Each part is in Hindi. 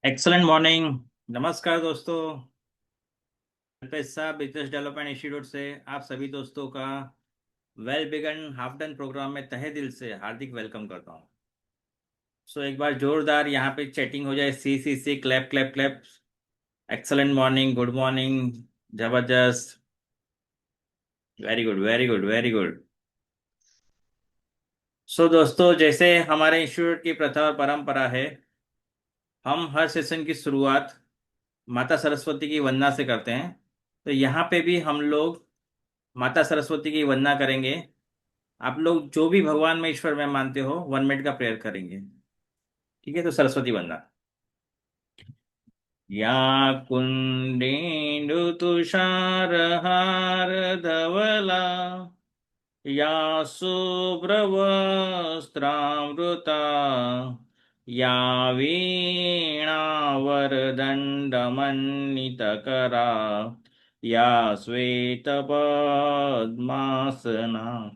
Excellent morning. नमस्कार दोस्तों। पैसा बिजनेस डेवलपमेंट इंस्टीट्यूट से आप सभी दोस्तों का well begun half done programme में तहे दिल से हार्दिक वेलकम करता हूँ। सो एक बार जोरदार यहाँ पे चैटिंग हो जाए। C C C clap clap clap. Excellent morning, good morning, जबरदस्त, very good very good very good. So दोस्तों, जैसे हमारे इंस्टीट्यूट की प्रथा और परंपरा है, हम हर सेशन की शुरुआत माता सरस्वती की वंदना से करते हैं। तो यहाँ पे भी हम लोग माता सरस्वती की वंदना करेंगे। आप लोग जो भी भगवान में, ईश्वर में मानते हो, 1 मिनट का प्रेयर करेंगे। ठीक है, तो सरस्वती वंदना। या कुंडेन्दु तुषारहार धवला, या शुभ्रवस्त्रामृता, या वीणावरदण्डमण्डितकरा, या श्वेतपद्मासना,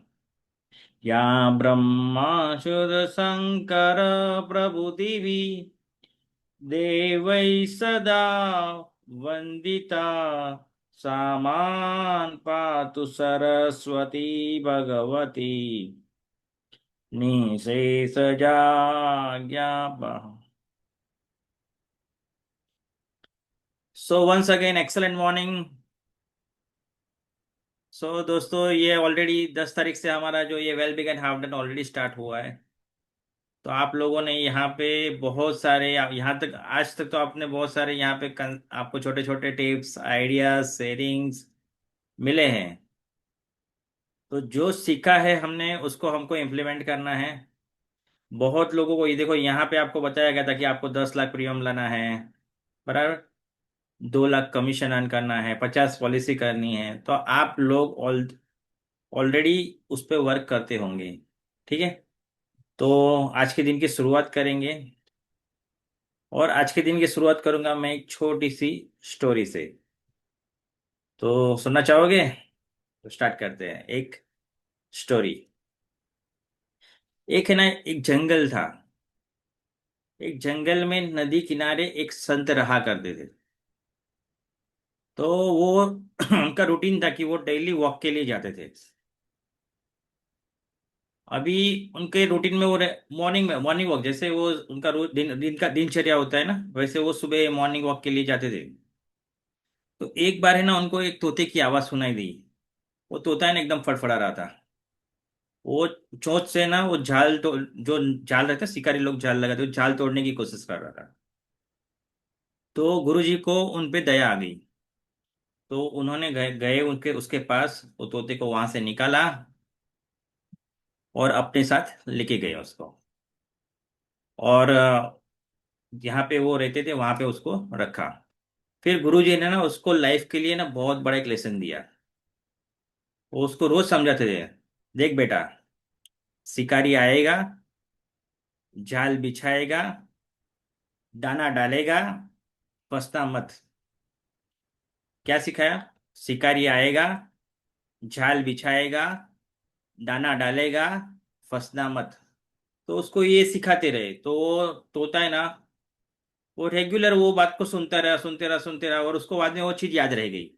या ब्रह्माच्युतशङ्कर प्रभृतिभिः देवैः सदा वन्दिता, सा मां पातु सरस्वती भगवती निःशेषजाड्यापहा। So once again excellent morning. So दोस्तों, ये ऑलरेडी 10 तारीख से हमारा जो ये well begun half done already start हुआ है। तो आप लोगों ने यहाँ पे बहुत सारे, यहाँ तक आज तक तो आपने बहुत सारे यहाँ पे आपको छोटे छोटे टिप्स, आइडियाज, शेयरिंग्स मिले हैं। तो जो सीखा है हमने उसको हमको इम्प्लीमेंट करना है। बहुत लोगों को, ये देखो, यहाँ पे आपको बताया गया था कि आपको 10 लाख प्रीमियम लाना है, बराबर। 2 लाख कमीशन अर्न करना है, 50 पॉलिसी करनी है। तो आप लोग ऑलरेडी उस पर वर्क करते होंगे। ठीक है। तो आज के दिन की शुरुआत करेंगे। और आज के दिन की शुरुआत करूंगा मैं एक छोटी सी स्टोरी से। तो सुनना चाहोगे? तो स्टार्ट करते हैं। एक स्टोरी। एक है ना, एक जंगल था। एक जंगल में नदी किनारे एक संत रहा करते थे। तो वो उनका रूटीन था कि वो डेली वॉक के लिए जाते थे। अभी उनके रूटीन में वो मॉर्निंग में मॉर्निंग वॉक, जैसे वो उनका रोज दिन का दिनचर्या होता है ना, वैसे वो सुबह मॉर्निंग वॉक के लिए जाते थे। तो एक बार है ना, उनको एक तोते की आवाज सुनाई दी। वो तोता है ना, एकदम फड़फड़ा रहा था। वो चोंच से ना, वो जो जाल रहता है, शिकारी लोग जाल लगाते, वो जाल तोड़ने की कोशिश कर रहा था। तो गुरुजी को उन पे दया आ गई। तो उन्होंने गए गए उनके उसके पास, वो तोते को वहां से निकाला और अपने साथ लेके गए उसको। और जहाँ पे वो रहते थे वहां पे उसको रखा। फिर गुरुजी ने ना उसको लाइफ के लिए ना बहुत बड़ा एक लेसन दिया। वो उसको रोज समझाते थे, देख बेटा, शिकारी आएगा, जाल बिछाएगा, दाना डालेगा, फंसना मत। क्या सिखाया? शिकारी आएगा, जाल बिछाएगा, दाना डालेगा, फंसना मत। तो उसको ये सिखाते रहे, तो वो तोता है ना, वो रेगुलर वो बात को सुनता रहा, सुनते रहा, सुनते रहा, और उसको बाद में वो चीज याद रह गई।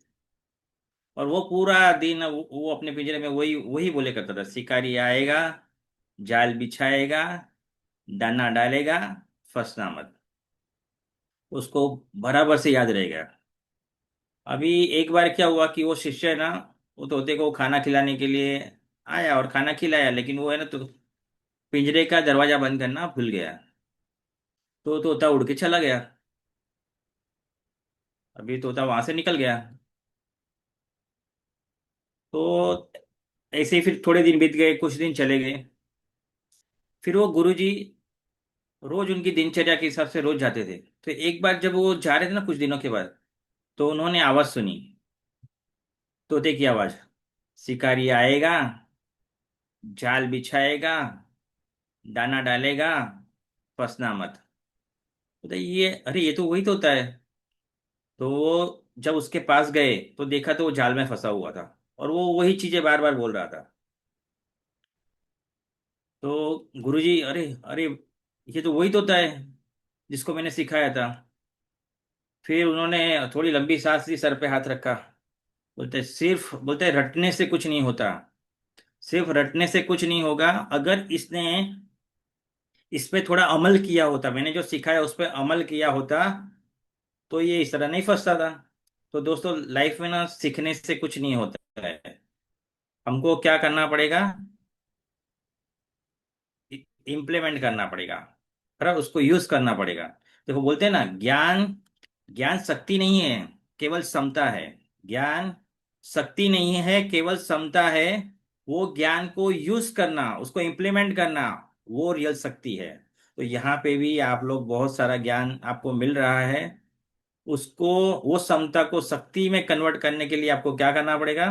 और वो पूरा दिन वो अपने पिंजरे में वही वही बोले करता था, शिकारी आएगा, जाल बिछाएगा, दाना डालेगा, फंसना मत। उसको बराबर से याद रह गया। अभी एक बार क्या हुआ कि वो शिष्य है ना, वो तोते को खाना खिलाने के लिए आया और खाना खिलाया, लेकिन वो है ना, तो पिंजरे का दरवाजा बंद करना भूल गया। तो तोता उड़ के चला गया। अभी तोता वहां से निकल गया। तो ऐसे ही फिर थोड़े दिन बीत गए, कुछ दिन चले गए। फिर वो गुरुजी रोज उनकी दिनचर्या के हिसाब से रोज जाते थे। तो एक बार जब वो जा रहे थे ना, कुछ दिनों के बाद, तो उन्होंने आवाज सुनी, तोते की आवाज, शिकारी आएगा, जाल बिछाएगा, दाना डालेगा, फंसना मत। तो ये, अरे ये तो वही तोता है। तो वो जब उसके पास गए तो देखा तो वो जाल में फंसा हुआ था, और वो वही चीजें बार बार बोल रहा था। तो गुरुजी, अरे अरे, ये तो वही तोता है जिसको मैंने सिखाया था। फिर उन्होंने थोड़ी लंबी सांस ली, सर पे हाथ रखा। बोलते रटने से कुछ नहीं होता। सिर्फ रटने से कुछ नहीं होगा, अगर इसने इस पे थोड़ा अमल किया होता, मैंने जो सिखाया उस पे अमल किया होता, तो ये इस तरह नहीं फंसता था। तो दोस्तों, लाइफ में ना सीखने से कुछ नहीं होता है। हमको क्या करना पड़ेगा? इम्प्लीमेंट करना पड़ेगा, पर उसको यूज करना पड़ेगा। देखो, बोलते हैं ना, ज्ञान ज्ञान शक्ति नहीं है, केवल क्षमता है। ज्ञान शक्ति नहीं है, केवल क्षमता है। वो ज्ञान को यूज करना, उसको इम्प्लीमेंट करना, वो रियल शक्ति है। तो यहाँ पे भी आप लोग, बहुत सारा ज्ञान आपको मिल रहा है। उसको, वो क्षमता को शक्ति में कन्वर्ट करने के लिए आपको क्या करना पड़ेगा?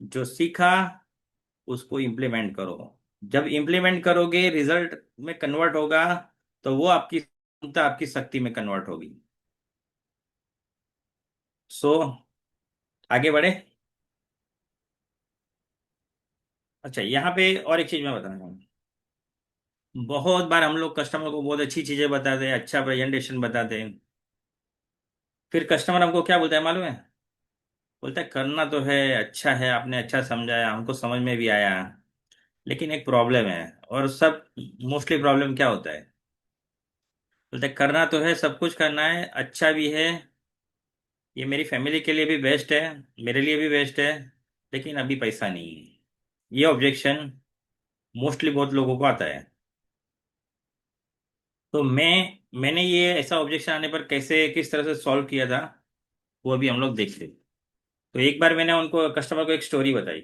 जो सीखा उसको इम्प्लीमेंट करो। जब इम्प्लीमेंट करोगे, रिजल्ट में कन्वर्ट होगा, तो वो आपकी क्षमता, आपकी शक्ति में कन्वर्ट होगी। सो, आगे बढ़े। अच्छा, यहाँ पे और एक चीज मैं बताना चाहूँ। बहुत बार हम लोग कस्टमर को बहुत अच्छी चीजें बताते हैं, अच्छा प्रेजेंटेशन बताते हैं। फिर कस्टमर हमको क्या बोलता है मालूम है? बोलता है, करना तो है, अच्छा है, आपने अच्छा समझाया, हमको समझ में भी आया, लेकिन एक प्रॉब्लम है। और सब मोस्टली प्रॉब्लम क्या होता है? बोलते हैं, करना तो है, सब कुछ करना है, अच्छा भी है, ये मेरी फैमिली के लिए भी बेस्ट है, मेरे लिए भी बेस्ट है, लेकिन अभी पैसा नहीं है। ये ऑब्जेक्शन मोस्टली बहुत लोगों को आता है। तो मैंने ये ऐसा ऑब्जेक्शन आने पर कैसे, किस तरह से सॉल्व किया था, वो अभी हम लोग देखते। तो एक बार मैंने उनको, कस्टमर को, एक स्टोरी बताई,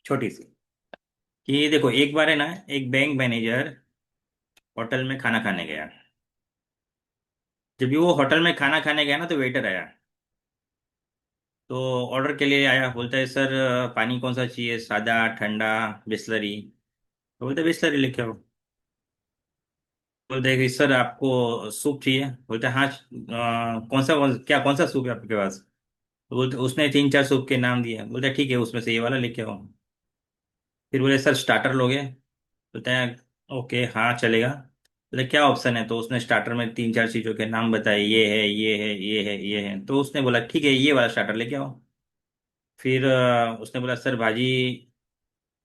छोटी सी। कि देखो, एक बार है ना, एक बैंक मैनेजर होटल में खाना खाने गया। जब भी वो होटल में खाना खाने गया ना, तो वेटर आया। तो ऑर्डर के लिए आया, बोलता है, सर पानी कौन सा चाहिए, सादा, ठंडा, बिस्लरी? तो बोलते, बिस्लरी लेके आओ। बोलते हैं कि सर आपको सूप चाहिए? बोलते हैं, हाँ, कौन सा सूप है आपके पास? तो बोलते, उसने तीन चार सूप के नाम दिए। बोलते हैं, ठीक है, उसमें से ये वाला लेके आओ। फिर बोले, सर स्टार्टर लोगे? बोलते हैं, ओके, हाँ चलेगा। बोले, क्या ऑप्शन है? तो उसने स्टार्टर में तीन चार चीज़ों के नाम बताए, ये है, ये है, ये है, ये है। तो उसने बोला, ठीक है, ये वाला स्टार्टर लेके आओ। फिर उसने बोला, सर भाजी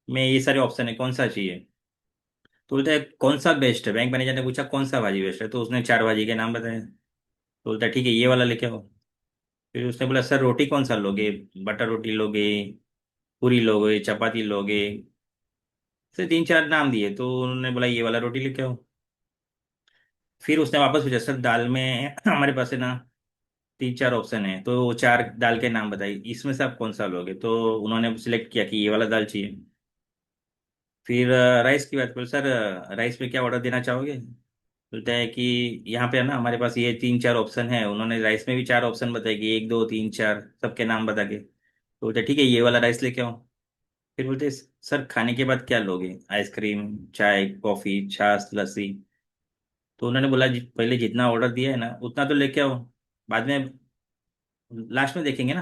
में ये सारे ऑप्शन है, कौन सा चाहिए? तो बोलता है, कौन सा बेस्ट है? बैंक मैनेजर ने पूछा, कौन सा भाजी बेस्ट है? तो उसने चार भाजी के नाम बताए। तो बोलता है, ठीक है, ये वाला लेके आओ। फिर उसने बोला, सर रोटी कौन सा लोगे? बटर रोटी लोगे, पूरी लोगे, चपाती लोगे? फिर तीन चार नाम दिए, तो उन्होंने बोला, ये वाला रोटी लेके आओ। फिर उसने वापस पूछा, सर दाल में हमारे पास है ना तीन चार ऑप्शन है, तो वो चार दाल के नाम बताइए, इसमें से आप कौन सा लोगे? तो उन्होंने सिलेक्ट किया कि ये वाला दाल चाहिए। फिर राइस की बात करो, सर राइस में क्या ऑर्डर देना चाहोगे? बोलता है कि यहाँ पे है ना, हमारे पास ये तीन चार ऑप्शन है। उन्होंने राइस में भी चार ऑप्शन बताए कि एक दो तीन चार, सबके नाम बता के। तो बोलते, ठीक है, ये वाला राइस लेके आओ। फिर बोलते, सर खाने के बाद क्या लोगे? आइसक्रीम, चाय, कॉफी, छाछ, लस्सी? तो उन्होंने बोला, पहले जितना ऑर्डर दिया है ना उतना तो लेके आओ, बाद में, लास्ट में देखेंगे ना।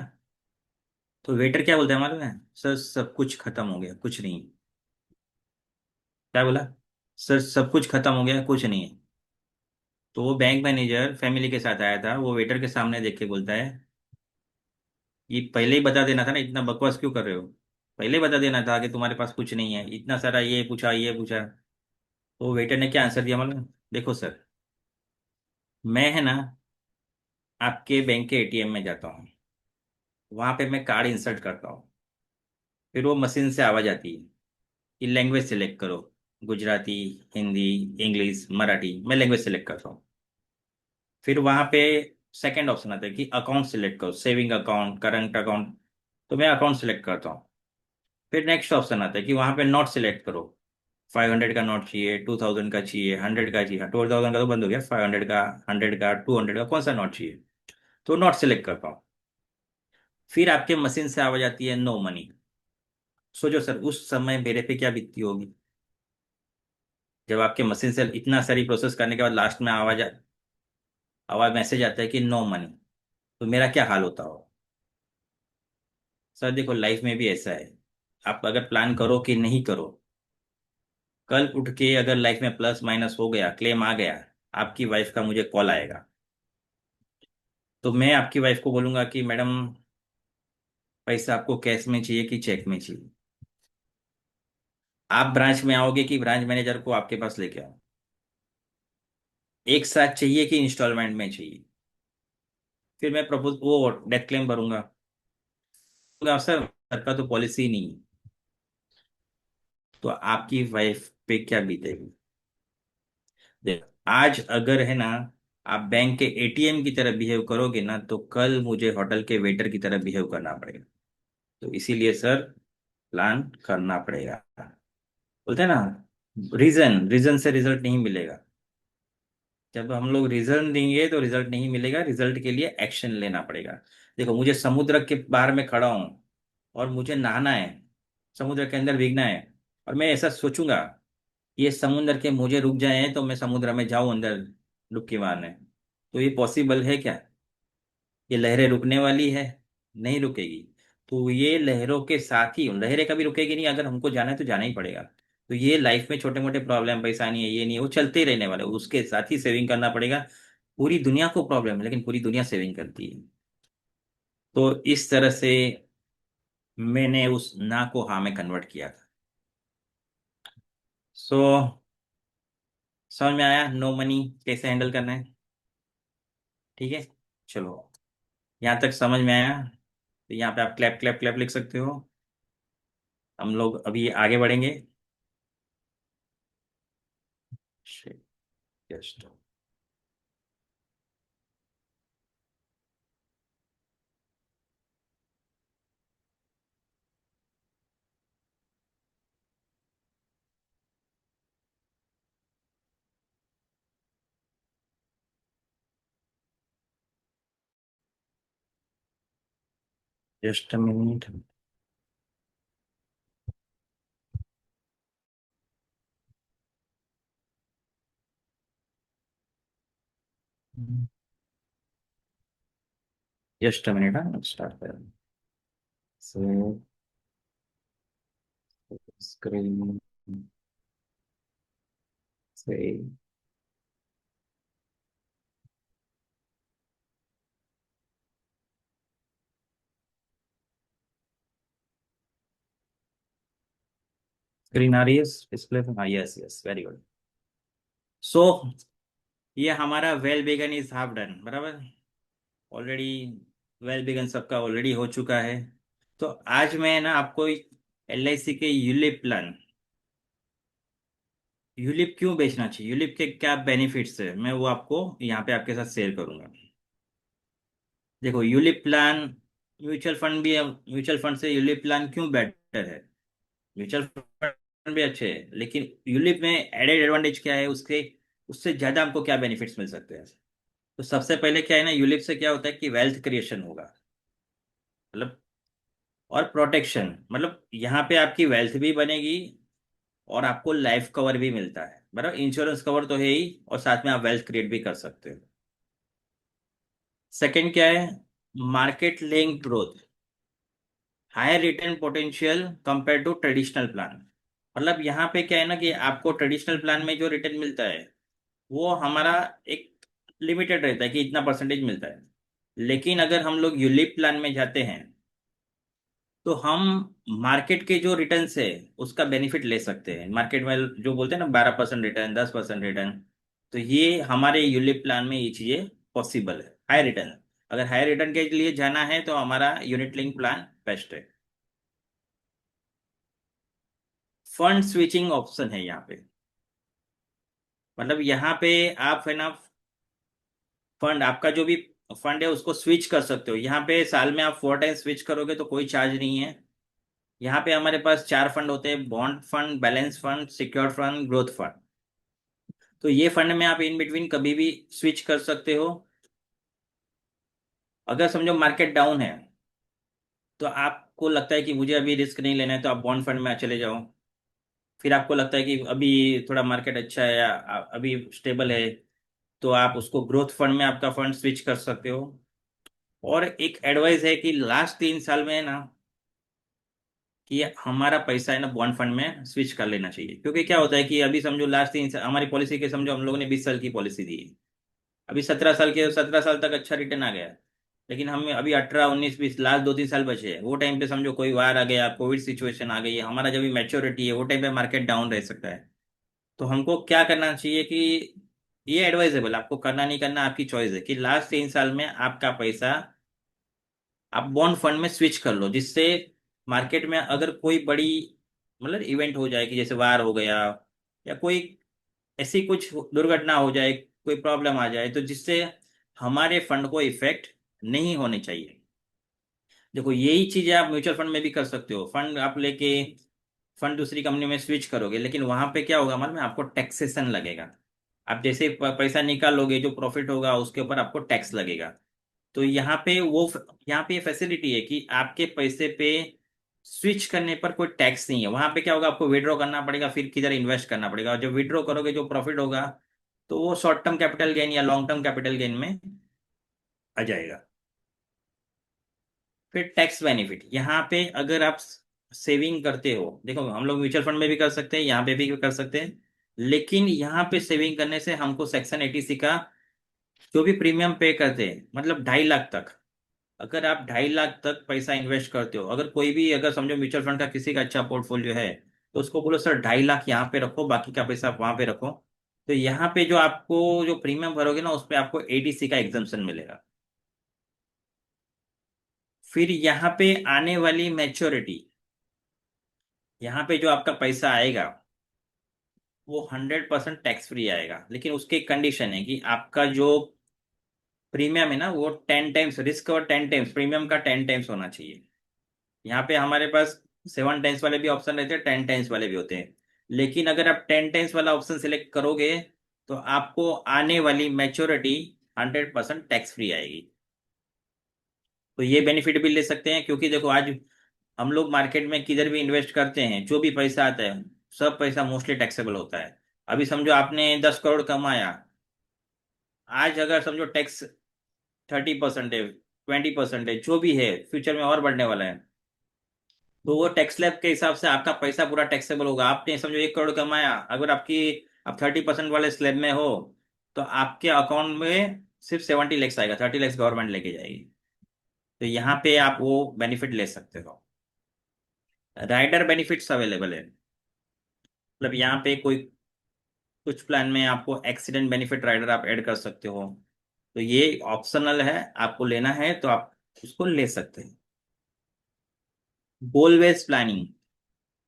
तो वेटर क्या बोलता है मालूम है? सर सब कुछ खत्म हो गया, कुछ नहीं। क्या बोला? सर सब कुछ खत्म हो गया, कुछ नहीं है। तो वो बैंक मैनेजर फैमिली के साथ आया था, वो वेटर के सामने देख के बोलता है, ये पहले ही बता देना था ना, इतना बकवास क्यों कर रहे हो? पहले ही बता देना था कि तुम्हारे पास कुछ नहीं है, इतना सारा ये पूछा, ये पूछा। तो वेटर ने क्या आंसर दिया मालूम है? देखो सर, मैं है ना आपके बैंक के एटीएम में जाता हूँ, वहां पे मैं कार्ड इंसर्ट करता हूँ। फिर वो मशीन से आवाज आती है कि लैंग्वेज सेलेक्ट करो, गुजराती, हिंदी, इंग्लिश, मराठी। मैं लैंग्वेज सेलेक्ट करता हूँ। फिर वहां पे सेकंड ऑप्शन आता है कि अकाउंट सेलेक्ट करो, सेविंग अकाउंट, करंट अकाउंट। तो मैं अकाउंट सेलेक्ट करता हूँ। फिर नेक्स्ट ऑप्शन आता है कि वहां पे नोट सेलेक्ट करो, 500 का नोट चाहिए, 2000 का चाहिए, 100 का चाहिए। 2000 का तो बंद हो गया, 500 का, 100 का, 200 का, कौन सा नोट चाहिए? तो नोट सेलेक्ट करता हूँ। फिर आपके मशीन से आवाज आती है, नो मनी। सोचो सर, उस समय मेरे पे क्या बीतती होगी, जब आपके मशीन से इतना सारी प्रोसेस करने के बाद लास्ट में आवाज मैसेज आता है कि नो मनी। तो मेरा क्या हाल होता हो? सर देखो, लाइफ में भी ऐसा है, आप अगर प्लान करो कि नहीं करो, कल उठ के अगर लाइफ में प्लस माइनस हो गया, क्लेम आ गया, आपकी वाइफ का मुझे कॉल आएगा। तो मैं आपकी वाइफ को बोलूंगा कि मैडम, पैसा आपको कैश में चाहिए कि चेक में चाहिए? आप ब्रांच में आओगे कि ब्रांच मैनेजर को आपके पास लेके आओ? एक साथ चाहिए कि इंस्टॉलमेंट में चाहिए? फिर मैं प्रपोज वो डेथ क्लेम भरूंगा। बोलूंगा, सर सर का तो पॉलिसी नहीं है। तो आपकी वाइफ पे क्या बीतेगी? देख, आज अगर है ना, आप बैंक के एटीएम की तरह बिहेव करोगे ना, तो कल मुझे होटल के वेटर की तरह बिहेव करना पड़ेगा। तो इसीलिए सर, प्लान करना पड़ेगा। बोलते हैं ना, रीजन रीजन से रिजल्ट नहीं मिलेगा। जब हम लोग रीजन देंगे तो रिजल्ट नहीं मिलेगा, रिजल्ट के लिए एक्शन लेना पड़ेगा। देखो, मुझे समुद्र के बाहर में खड़ा हूं और मुझे नहाना है, समुद्र के अंदर भीगना है, और मैं ऐसा सोचूंगा, ये समुद्र के मुझे रुक जाए तो मैं समुद्र में जाऊं अंदर डुबकी मारने। तो ये पॉसिबल है क्या? ये लहरें रुकने वाली है? नहीं रुकेगी। तो ये लहरों के साथ ही, लहरें कभी रुकेगी नहीं, अगर हमको जाना है तो जाना ही पड़ेगा। तो ये लाइफ में छोटे मोटे प्रॉब्लम, पैसा नहीं है, ये नहीं है, वो चलते ही रहने वाले, उसके साथ ही सेविंग करना पड़ेगा। पूरी दुनिया को प्रॉब्लम है, लेकिन पूरी दुनिया सेविंग करती है। तो इस तरह से मैंने उस ना को हाँ में कन्वर्ट किया था। सो समझ में आया नो मनी कैसे हैंडल करना है? ठीक है, चलो, यहाँ तक समझ में आया? तो यहाँ पे आप क्लैप क्लैप क्लैप लिख सकते हो। हम लोग अभी आगे बढ़ेंगे। Just just minute. Just minute, हाँ स्टार्ट कर। सो स्क्रीन से स्क्रीन आ रही है डिस्प्ले पे? हाँ, यस यस, वेरी गुड। सो ये हमारा well begun is half done, बराबर। ऑलरेडी वेल बिगन सबका ऑलरेडी हो चुका है। तो आज मैं ना आपको एलआईसी के यूलिप प्लान, यूलिप क्यों बेचना चाहिए, यूलिप के क्या बेनिफिट्स है, मैं वो आपको यहाँ पे आपके साथ शेयर करूंगा। देखो, यूलिप प्लान म्यूचुअल फंड भी है, म्यूचुअल फंड से यूलिप प्लान क्यों बेटर है? म्यूचुअल फंड भी अच्छे हैं, लेकिन यूलिप में एडेड एडवांटेज क्या है उसके, उससे ज्यादा हमको क्या बेनिफिट्स मिल सकते हैं? तो सबसे पहले क्या है ना, यूलिप से क्या होता है कि वेल्थ क्रिएशन होगा, मतलब, और प्रोटेक्शन, मतलब यहाँ पे आपकी वेल्थ भी बनेगी और आपको लाइफ कवर भी मिलता है, बराबर। इंश्योरेंस कवर तो है ही, और साथ में आप वेल्थ क्रिएट भी कर सकते हो। सेकंड क्या है? Market linked growth, higher return potential compare to traditional plan. मतलब यहाँ पे क्या है ना कि आपको ट्रेडिशनल प्लान में जो रिटर्न मिलता है, वो हमारा एक लिमिटेड रहता है कि इतना परसेंटेज मिलता है। लेकिन अगर हम लोग यूलिप प्लान में जाते हैं, तो हम मार्केट के जो रिटर्न्स है उसका बेनिफिट ले सकते हैं। मार्केट में जो बोलते हैं ना, 12% रिटर्न, 10% रिटर्न, तो ये हमारे यूलिप प्लान में ये चीजें पॉसिबल है, हाई रिटर्न। अगर हाई रिटर्न के लिए जाना है तो हमारा यूनिट लिंक प्लान बेस्ट है। फंड स्विचिंग ऑप्शन है यहाँ पे, मतलब यहाँ पे आप है ना, फंड आपका जो भी फंड है उसको स्विच कर सकते हो। यहाँ पे साल में आप 4 टाइम स्विच करोगे तो कोई चार्ज नहीं है। यहाँ पे हमारे पास 4 फंड होते हैं: bond fund, balance fund, secure fund, growth fund. तो ये फंड में आप इन बिटवीन कभी भी स्विच कर सकते हो। अगर समझो मार्केट डाउन है, तो आपको लगता है कि मुझे अभी रिस्क नहीं लेना है, तो आप बॉन्ड फंड में चले जाओ। फिर आपको लगता है कि अभी थोड़ा मार्केट अच्छा है या अभी स्टेबल है, तो आप उसको ग्रोथ फंड में आपका फंड स्विच कर सकते हो। और एक एडवाइस है कि लास्ट 3 साल में है ना, कि हमारा पैसा है ना बॉन्ड फंड में स्विच कर लेना चाहिए। क्योंकि क्या होता है कि अभी समझो लास्ट 3 साल हमारी पॉलिसी के, समझो हम लोगों ने 20 साल की पॉलिसी दी है, अभी 17 साल के, 17 साल तक अच्छा रिटर्न आ गया, लेकिन हम अभी 18 19 20 लास्ट 2 3 साल बचे हैं, वो टाइम पे समझो कोई वार आ गया, कोविड सिचुएशन आ गई है, हमारा जब भी मैच्योरिटी है वो टाइम पे मार्केट डाउन रह सकता है। तो हमको क्या करना चाहिए कि ये एडवाइजेबल, आपको करना नहीं करना आपकी चॉइस है, कि लास्ट 3 साल में आपका पैसा आप बॉन्ड फंड में स्विच कर लो, जिससे मार्केट में अगर कोई बड़ी मतलब इवेंट हो जाए, कि जैसे वार हो गया या कोई ऐसी कुछ दुर्घटना हो जाए, कोई प्रॉब्लम आ जाए, तो जिससे हमारे फंड को इफेक्ट नहीं होने चाहिए। देखो यही चीजें आप म्यूचुअल फंड में भी कर सकते हो, फंड आप लेके फंड दूसरी कंपनी में स्विच करोगे, लेकिन वहां पे क्या होगा मालूम है, आपको टैक्सेशन लगेगा। आप जैसे पैसा निकालोगे, जो प्रॉफिट होगा उसके ऊपर आपको टैक्स लगेगा। तो यहाँ पे ये फैसिलिटी है कि आपके पैसे पे स्विच करने पर कोई टैक्स नहीं है। वहां पे क्या होगा, आपको विड्रॉ करना पड़ेगा, फिर किधर इन्वेस्ट करना पड़ेगा, और जब विड्रॉ करोगे जो प्रॉफिट होगा तो वो शॉर्ट टर्म कैपिटल गेन या लॉन्ग टर्म कैपिटल गेन में आ जाएगा। फिर टैक्स बेनिफिट यहाँ पे, अगर आप सेविंग करते हो, देखो हम लोग म्यूचुअल फंड में भी कर सकते हैं, यहाँ पे भी कर सकते हैं, लेकिन यहाँ पे सेविंग करने से हमको सेक्शन 80 का जो भी प्रीमियम पे करते हैं, मतलब 2.5 लाख तक, अगर आप 2.5 लाख तक पैसा इन्वेस्ट करते हो, अगर कोई भी अगर समझो म्यूचुअल फंड का किसी का अच्छा पोर्टफोलियो है, तो उसको बोलो सर 2.5 लाख यहाँ पे रखो, बाकी का पैसा आप वहां पे रखो। तो यहाँ पे जो आपको जो प्रीमियम भरोगे ना, उस पे आपको एडीसी का एग्जाम्पशन मिलेगा। फिर यहाँ पे आने वाली मैच्योरिटी, यहाँ पे जो आपका पैसा आएगा वो 100% टैक्स फ्री आएगा, लेकिन उसकी एक कंडीशन है कि आपका जो प्रीमियम है ना, वो 10 टाइम्स रिस्क और 10 टाइम्स प्रीमियम का 10 टाइम्स होना चाहिए। यहाँ पे हमारे पास 7 टाइम्स वाले भी ऑप्शन रहते हैं, 10 टाइम्स वाले भी होते हैं, लेकिन अगर आप 10 टाइम्स वाला ऑप्शन सिलेक्ट करोगे तो आपको आने वाली मैच्योरिटी 100% टैक्स फ्री आएगी। तो ये बेनिफिट भी ले सकते हैं, क्योंकि देखो आज हम लोग मार्केट में किधर भी इन्वेस्ट करते हैं, जो भी पैसा आता है सब पैसा मोस्टली टैक्सेबल होता है। अभी समझो आपने 10 करोड़ कमाया, आज अगर समझो टैक्स 30% है, 20% है, जो भी है, फ्यूचर में और बढ़ने वाला है, तो वो टैक्स स्लैब के हिसाब से आपका पैसा पूरा टैक्सेबल होगा। आपने समझो 1 करोड़ कमाया, अगर आप 30% वाले स्लैब में हो, तो आपके अकाउंट में सिर्फ 70 लैक्स आएगा, 30 लैक्स गवर्नमेंट लेके जाएगी। तो यहाँ पे आप वो बेनिफिट ले सकते हो। राइडर बेनिफिट्स अवेलेबल है, मतलब यहाँ पे कोई कुछ प्लान में आपको एक्सीडेंट बेनिफिट राइडर आप ऐड कर सकते हो। तो ये ऑप्शनल है, आपको लेना है तो आप उसको ले सकते हैं। गोल बेस्ड प्लानिंग,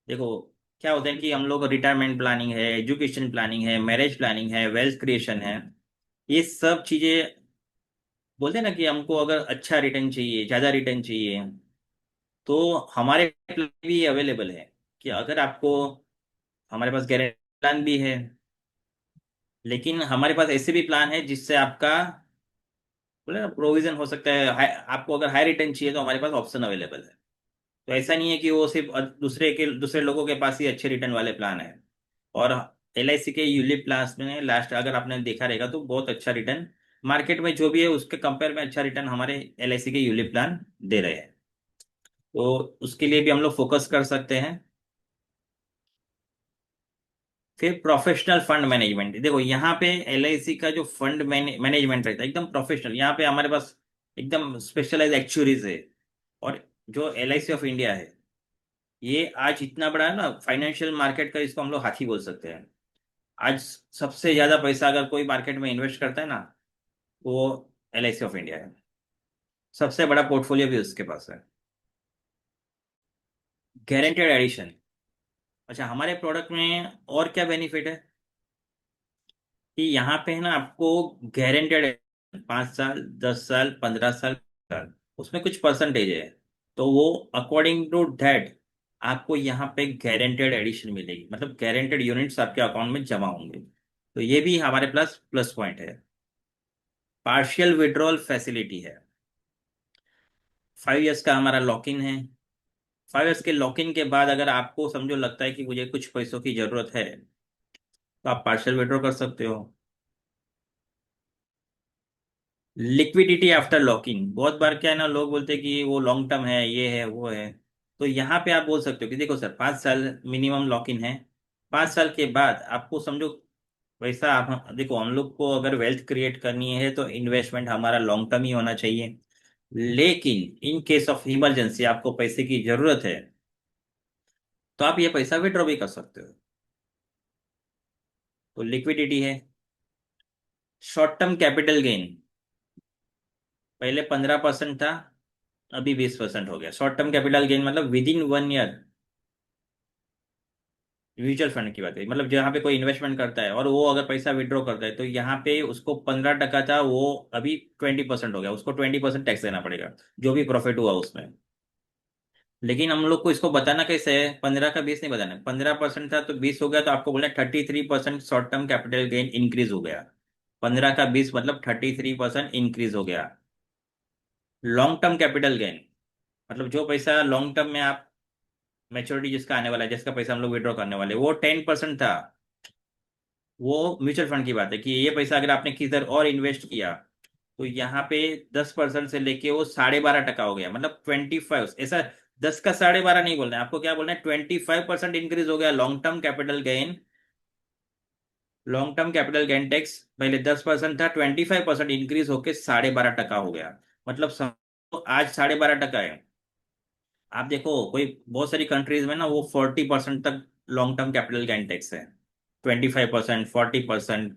देखो क्या होता है कि हम लोग रिटायरमेंट प्लानिंग है, एजुकेशन प्लानिंग है, मैरिज प्लानिंग है, वेल्थ क्रिएशन है, ये सब चीजें बोलते हैं ना कि हमको अगर अच्छा रिटर्न चाहिए, ज्यादा रिटर्न चाहिए, तो हमारे प्लान भी अवेलेबल है। कि अगर आपको, हमारे पास गारंटी प्लान भी है, लेकिन हमारे पास ऐसे भी प्लान है जिससे आपका बोले ना प्रोविजन हो सकता है, आपको अगर हाई रिटर्न चाहिए तो हमारे पास ऑप्शन अवेलेबल है। तो ऐसा नहीं है कि वो सिर्फ दूसरे लोगों के पास ही अच्छे रिटर्न वाले प्लान है। और एलआईसी के यूलिप प्लान में लास्ट अगर आपने देखा रहेगा तो बहुत अच्छा रिटर्न मार्केट में जो भी है उसके कंपेयर में अच्छा रिटर्न हमारे एलआईसी के यूलिप प्लान दे रहे हैं। तो उसके लिए भी हम लोग फोकस कर सकते हैं। फिर प्रोफेशनल फंड मैनेजमेंट, देखो यहाँ पे एलआईसी का जो फंड मैनेजमेंट रहता है एकदम प्रोफेशनल, यहाँ पे हमारे पास एकदम स्पेशलाइज एक्चुअरीज है। और जो एलआईसी ऑफ इंडिया है, ये आज इतना बड़ा है ना फाइनेंशियल मार्केट का, इसको हम लोग हाथी बोल सकते हैं। आज सबसे ज्यादा पैसा अगर कोई मार्केट में इन्वेस्ट करता है ना, तो वो एलआईसी ऑफ इंडिया है। सबसे बड़ा पोर्टफोलियो भी उसके पास है। गारंटेड एडिशन, अच्छा हमारे प्रोडक्ट में और क्या बेनिफिट है कि यहाँ पे है ना आपको गारंटेड 5 साल, 10 साल, 15 साल, उसमें कुछ परसेंटेज है, तो वो अकॉर्डिंग टू दैट आपको यहाँ पे गारंटेड एडिशन मिलेगी, मतलब गारंटेड यूनिट्स आपके अकाउंट में जमा होंगे। तो ये भी हमारे प्लस प्लस पॉइंट है। पार्शियल विड्रॉल फैसिलिटी है, 5 इयर्स का हमारा लॉक इन है। 5 इयर्स के लॉक इन के बाद अगर आपको समझो लगता है कि मुझे कुछ पैसों की जरूरत है, तो आप पार्शियल विड्रॉ कर सकते हो। लिक्विडिटी आफ्टर लॉकिंग, बहुत बार क्या है ना, लोग बोलते हैं कि वो लॉन्ग टर्म है, ये है वो है। तो यहाँ पे आप बोल सकते हो कि देखो सर 5 साल मिनिमम लॉक इन है, 5 साल के बाद आपको समझो वैसा, आप देखो हम लोग को अगर वेल्थ क्रिएट करनी है तो इन्वेस्टमेंट हमारा लॉन्ग टर्म ही होना चाहिए। लेकिन इन केस ऑफ इमरजेंसी आपको पैसे की जरूरत है, तो आप ये पैसा विड्रॉ भी कर सकते हो। तो लिक्विडिटी है। शॉर्ट टर्म कैपिटल गेन, पहले 15% था, अभी 20% हो गया। शॉर्ट टर्म कैपिटल गेन मतलब with in 1 year. Mutual fund की बात है, मतलब जहाँ पे कोई इन्वेस्टमेंट करता है और वो अगर पैसा विड्रॉ करता है, तो यहाँ पे उसको 15% था, वो अभी 20% हो गया, उसको 20% टैक्स देना पड़ेगा, जो भी प्रॉफिट हुआ उसमें। लेकिन हम लोग को इसको बताना कैसे है, 15 का 20 नहीं बताना, 15% था तो 20 हो गया, तो आपको बोलना 33% short term capital gain increase हो गया। 15 का 20 मतलब 33% इंक्रीज हो गया। लॉन्ग टर्म कैपिटल गेन मतलब जो पैसा लॉन्ग टर्म में आप, मेच्योरिटी जिसका आने वाला है, जिसका पैसा हम लोग विड्रॉ करने वाले, वो 10% था। वो म्यूचुअल फंड की बात है कि ये पैसा अगर आपने किधर और इन्वेस्ट किया, तो यहाँ पे 10% से लेके वो 12.5% हो गया, मतलब 25 ऐसा। 10 का 12.5 नहीं बोलना है आपको, क्या बोलना है, 25% इंक्रीज हो गया long term capital gain. Long term capital gain tax पहले 10% था, 25% इंक्रीज होके 12.5% हो गया। मतलब आज 12.5% है। आप देखो कोई बहुत सारी कंट्रीज में ना वो 40% तक long term capital gain tax है। 25%, 40%,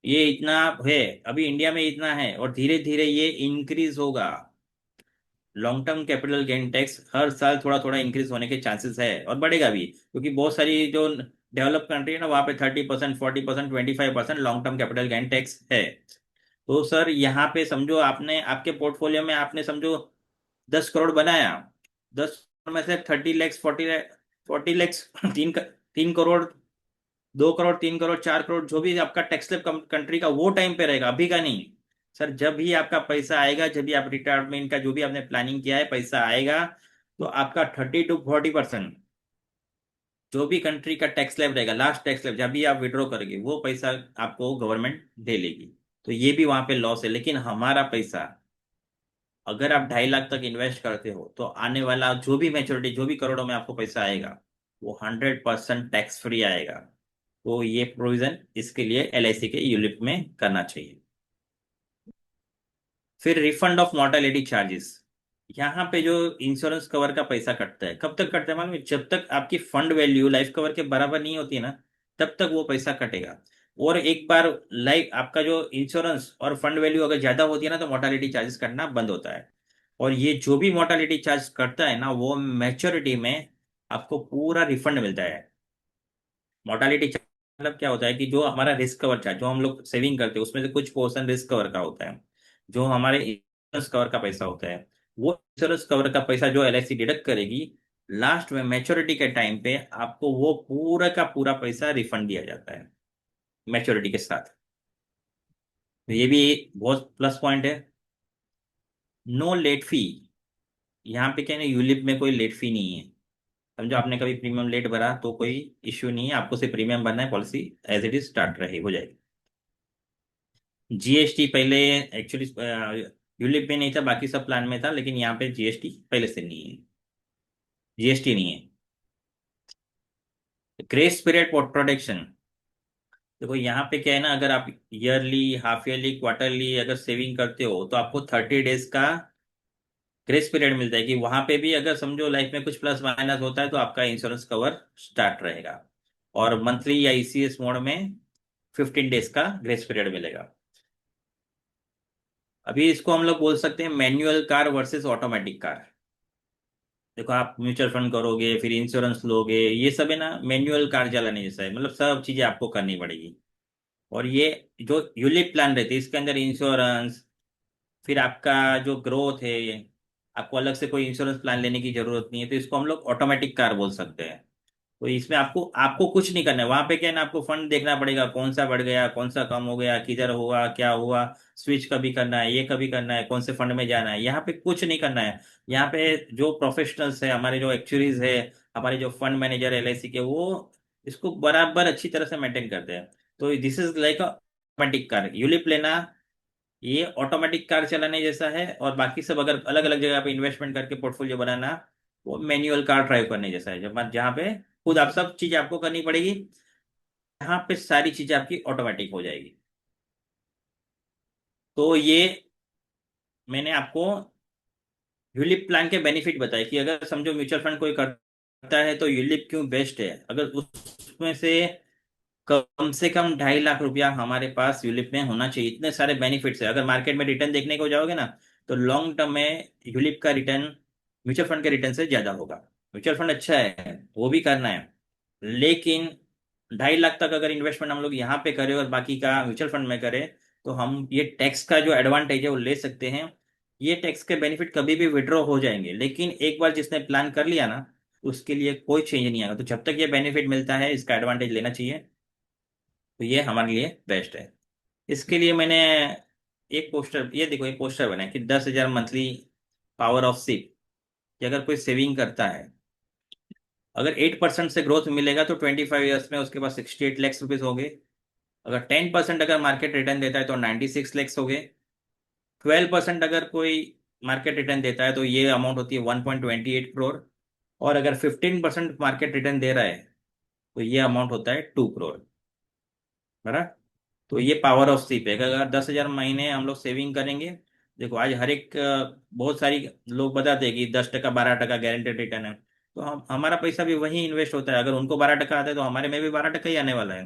ये इतना है। अभी इंडिया में इतना है और धीरे धीरे ये इंक्रीज होगा। Long term capital gain tax हर साल थोड़ा थोड़ा इंक्रीज होने के चांसेस है, और बढ़ेगा भी, क्योंकि बहुत सारी जो डेवलप कंट्री है ना, वहाँ पे 30%, 40%, 25% long term capital gain tax है। तो सर यहाँ पे समझो आपने आपके पोर्टफोलियो में आपने समझो 10 करोड़ बनाया, 10 करोड़ में से 30 लैक्स, 40 लैक्स तीन करोड़, 2 करोड़, 3 करोड़, 4 करोड़, जो भी आपका टैक्स स्लैब कंट्री का, वो टाइम पे रहेगा, अभी का नहीं। सर जब भी आपका पैसा आएगा, जब भी आप रिटायरमेंट का जो भी आपने प्लानिंग किया है, पैसा आएगा, तो आपका 30 to 40% जो भी कंट्री का टैक्स स्लैब रहेगा, लास्ट टैक्स स्लैब जब भी आप विड्रॉ करोगे, वो पैसा आपको गवर्नमेंट दे लेगी। तो ये भी वहां पे लॉस है। लेकिन हमारा पैसा, अगर आप 2.5 लाख तक इन्वेस्ट करते हो, तो आने वाला जो भी मैच्योरिटी, जो भी करोड़ों में आपको पैसा आएगा, वो 100% टैक्स फ्री आएगा। तो ये प्रोविजन इसके लिए एलआईसी के यूलिप में करना चाहिए। फिर रिफंड ऑफ मॉर्टेलिटी चार्जेस, यहाँ पे जो इंश्योरेंस कवर का पैसा कटता है, कब तक कटता है मालूम है? जब तक आपकी फंड वैल्यू लाइफ कवर के बराबर नहीं होती है ना, तब तक वो पैसा कटेगा। और एक बार लाइफ आपका जो इंश्योरेंस और फंड वैल्यू अगर ज्यादा होती है ना, तो मोर्टालिटी चार्जेस कटना बंद होता है। और ये जो भी मोर्टालिटी चार्ज कटता है ना, वो मैच्योरिटी में आपको पूरा रिफंड मिलता है। मोर्टालिटी मतलब क्या होता है कि जो हमारा रिस्क कवर चार्ज, जो हम लोग सेविंग करते हैं, उसमें से कुछ पोर्शन रिस्क कवर का होता है, जो हमारे इंश्योरेंस कवर का पैसा होता है, वो इंश्योरेंस कवर का पैसा जो एलआईसी डिडक्ट करेगी, लास्ट में मैच्योरिटी के टाइम पे आपको वो पूरा का पूरा पैसा रिफंड दिया जाता है मैच्योरिटी के साथ। तो ये भी बहुत प्लस पॉइंट है। नो लेट फी, यहाँ पे क्या है ना, यूलिप में कोई लेट फी नहीं है। समझो आपने कभी प्रीमियम लेट भरा तो कोई इश्यू नहीं है, आपको सिर्फ प्रीमियम भरना है, policy as it is start रहे हो जाएगी। जीएसटी पहले एक्चुअली यूलिप में नहीं था, बाकी सब प्लान में था, लेकिन यहाँ पे जीएसटी पहले से नहीं है। जीएसटी नहीं है। ग्रेस पीरियड प्रोटेक्शन, देखो यहाँ पे क्या है ना, अगर आप ईयरली, हाफ ईयरली, क्वार्टरली अगर सेविंग करते हो, तो आपको 30 डेज का ग्रेस पीरियड मिलता है, कि वहां पे भी अगर समझो लाइफ में कुछ प्लस माइनस होता है, तो आपका इंश्योरेंस कवर स्टार्ट रहेगा। और मंथली या ईसीएस मोड में 15 डेज का ग्रेस पीरियड मिलेगा। अभी इसको हम लोग बोल सकते हैं manual car versus automatic car. देखो आप म्यूचुअल फंड करोगे, फिर इंश्योरेंस लोगे, ये सब है ना मैन्युअल कार चलाने जैसा है, मतलब सब चीजें आपको करनी पड़ेगी। और ये जो यूलिप प्लान रहती है, इसके अंदर इंश्योरेंस, फिर आपका जो ग्रोथ है, आपको अलग से कोई इंश्योरेंस प्लान लेने की जरूरत नहीं है, तो इसको हम लोग ऑटोमेटिक कार बोल सकते हैं। तो इसमें आपको आपको कुछ नहीं करना है, वहां पे क्या है ना, आपको फंड देखना पड़ेगा, कौन सा बढ़ गया, कौन सा कम हो गया, किधर हुआ, क्या हुआ, स्विच कभी करना है, ये कभी करना है, कौन से फंड में जाना है, यहाँ पे कुछ नहीं करना है। यहाँ पे जो प्रोफेशनल्स है, हमारे जो एक्चुअरीज है, हमारे जो फंड मैनेजर एलआईसी के, वो इसको बराबर अच्छी तरह से मेंटेन करते हैं। तो this is like automatic car. ULIP लेना ये ऑटोमेटिक कार चलाने जैसा है, और बाकी सब अगर अलग अलग जगह पे इन्वेस्टमेंट करके पोर्टफोलियो बनाना, वो मैन्युअल कार ड्राइव करने जैसा है, जब जहाँ पे खुद आप सब चीजें आपको करनी पड़ेगी, यहाँ पे सारी चीजें आपकी ऑटोमेटिक हो जाएगी। तो ये मैंने आपको यूलिप प्लान के बेनिफिट बताए कि अगर समझो म्यूचुअल फंड कोई करता है तो यूलिप क्यों बेस्ट है। अगर उसमें से कम 2.5 लाख रुपया हमारे पास यूलिप में होना चाहिए। इतने सारे बेनिफिट्स है। अगर मार्केट में रिटर्न देखने को जाओगे ना, तो लॉन्ग टर्म में यूलिप का रिटर्न म्यूचुअल फंड के रिटर्न से ज्यादा होगा। म्यूचुअल फंड अच्छा है, वो भी करना है, लेकिन 2.5 लाख तक अगर इन्वेस्टमेंट हम लोग यहाँ पे करें और बाकी का म्यूचुअल फंड में करें, तो हम ये टैक्स का जो एडवांटेज है वो ले सकते हैं। ये टैक्स के बेनिफिट कभी भी विड्रॉ हो जाएंगे, लेकिन एक बार जिसने प्लान कर लिया ना, उसके लिए कोई चेंज नहीं आएगा। तो जब तक ये बेनिफिट मिलता है, इसका एडवांटेज लेना चाहिए। तो ये हमारे लिए बेस्ट है। इसके लिए मैंने एक पोस्टर, ये देखो, एक पोस्टर बना है कि 10,000 मंथली पावर ऑफ सिप, कि अगर कोई सेविंग करता है, अगर 8% से ग्रोथ मिलेगा तो 25 ईयर्स में उसके पास 68 लाख रुपीज हो गए। अगर 10% अगर मार्केट रिटर्न देता है तो 96 लाख हो गए। 12% अगर कोई मार्केट रिटर्न देता है तो ये अमाउंट होती है 1.28 करोड़। और अगर 15% मार्केट रिटर्न दे रहा है तो ये अमाउंट होता है 2 करोड़। बराबर। तो ये पावर ऑफ सीप है कि अगर 10,000 महीने हम लोग सेविंग करेंगे। देखो आज हर एक बहुत सारी लोग बताते हैं कि 10% 12% गारंटेड रिटर्न है। तो हम हमारा पैसा भी वही इन्वेस्ट होता है। अगर उनको 12% आता है तो हमारे में भी 12% ही आने वाला है।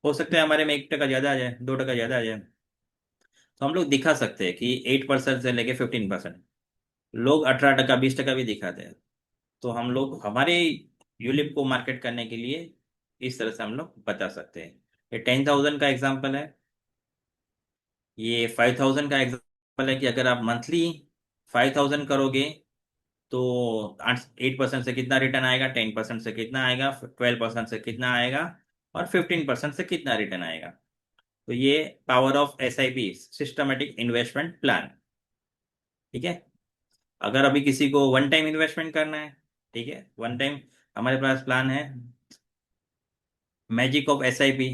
हो सकता है हमारे में 1% ज्यादा आ जाए, 2% ज्यादा आ जाए। तो हम लोग दिखा सकते हैं कि 8% से लेके 15%। लोग 18%, 20% भी दिखाते हैं। तो हम लोग हमारे यूलिप को मार्केट करने के लिए इस तरह से हम लोग बता सकते हैं। ये 10,000 का एग्जाम्पल है। ये 5,000 का एग्जाम्पल है कि अगर आप मंथली 5,000 करोगे तो 8% से कितना रिटर्न आएगा, 10% से कितना आएगा, 12% से कितना आएगा, और 15% से कितना रिटर्न आएगा। तो ये power of SIP, systematic investment plan. ठीक है। अगर अभी किसी को वन टाइम इन्वेस्टमेंट करना है, ठीक है, वन टाइम हमारे पास प्लान है मैजिक ऑफ SIP,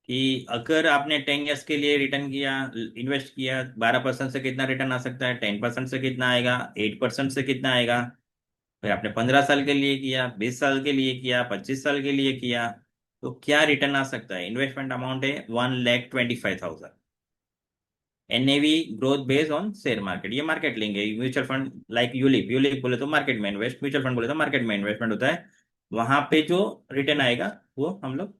कि अगर आपने 10 ईयर्स के लिए रिटर्न किया, इन्वेस्ट किया, 12% से कितना रिटर्न आ सकता है, 10% से कितना आएगा, 8% से कितना आएगा। फिर आपने 15 साल के लिए किया, 20 साल के लिए किया, 25 साल के लिए किया, तो क्या रिटर्न आ सकता है। इन्वेस्टमेंट अमाउंट है 1,25,000। NAV growth based on share market. ये मार्केट लेंगे mutual fund like ULIP. ULIP बोले तो मार्केट में इन्वेस्ट, म्यूचुअल फंड बोले तो मार्केट में इन्वेस्टमेंट होता है। वहां पे जो रिटर्न आएगा वो हम लोग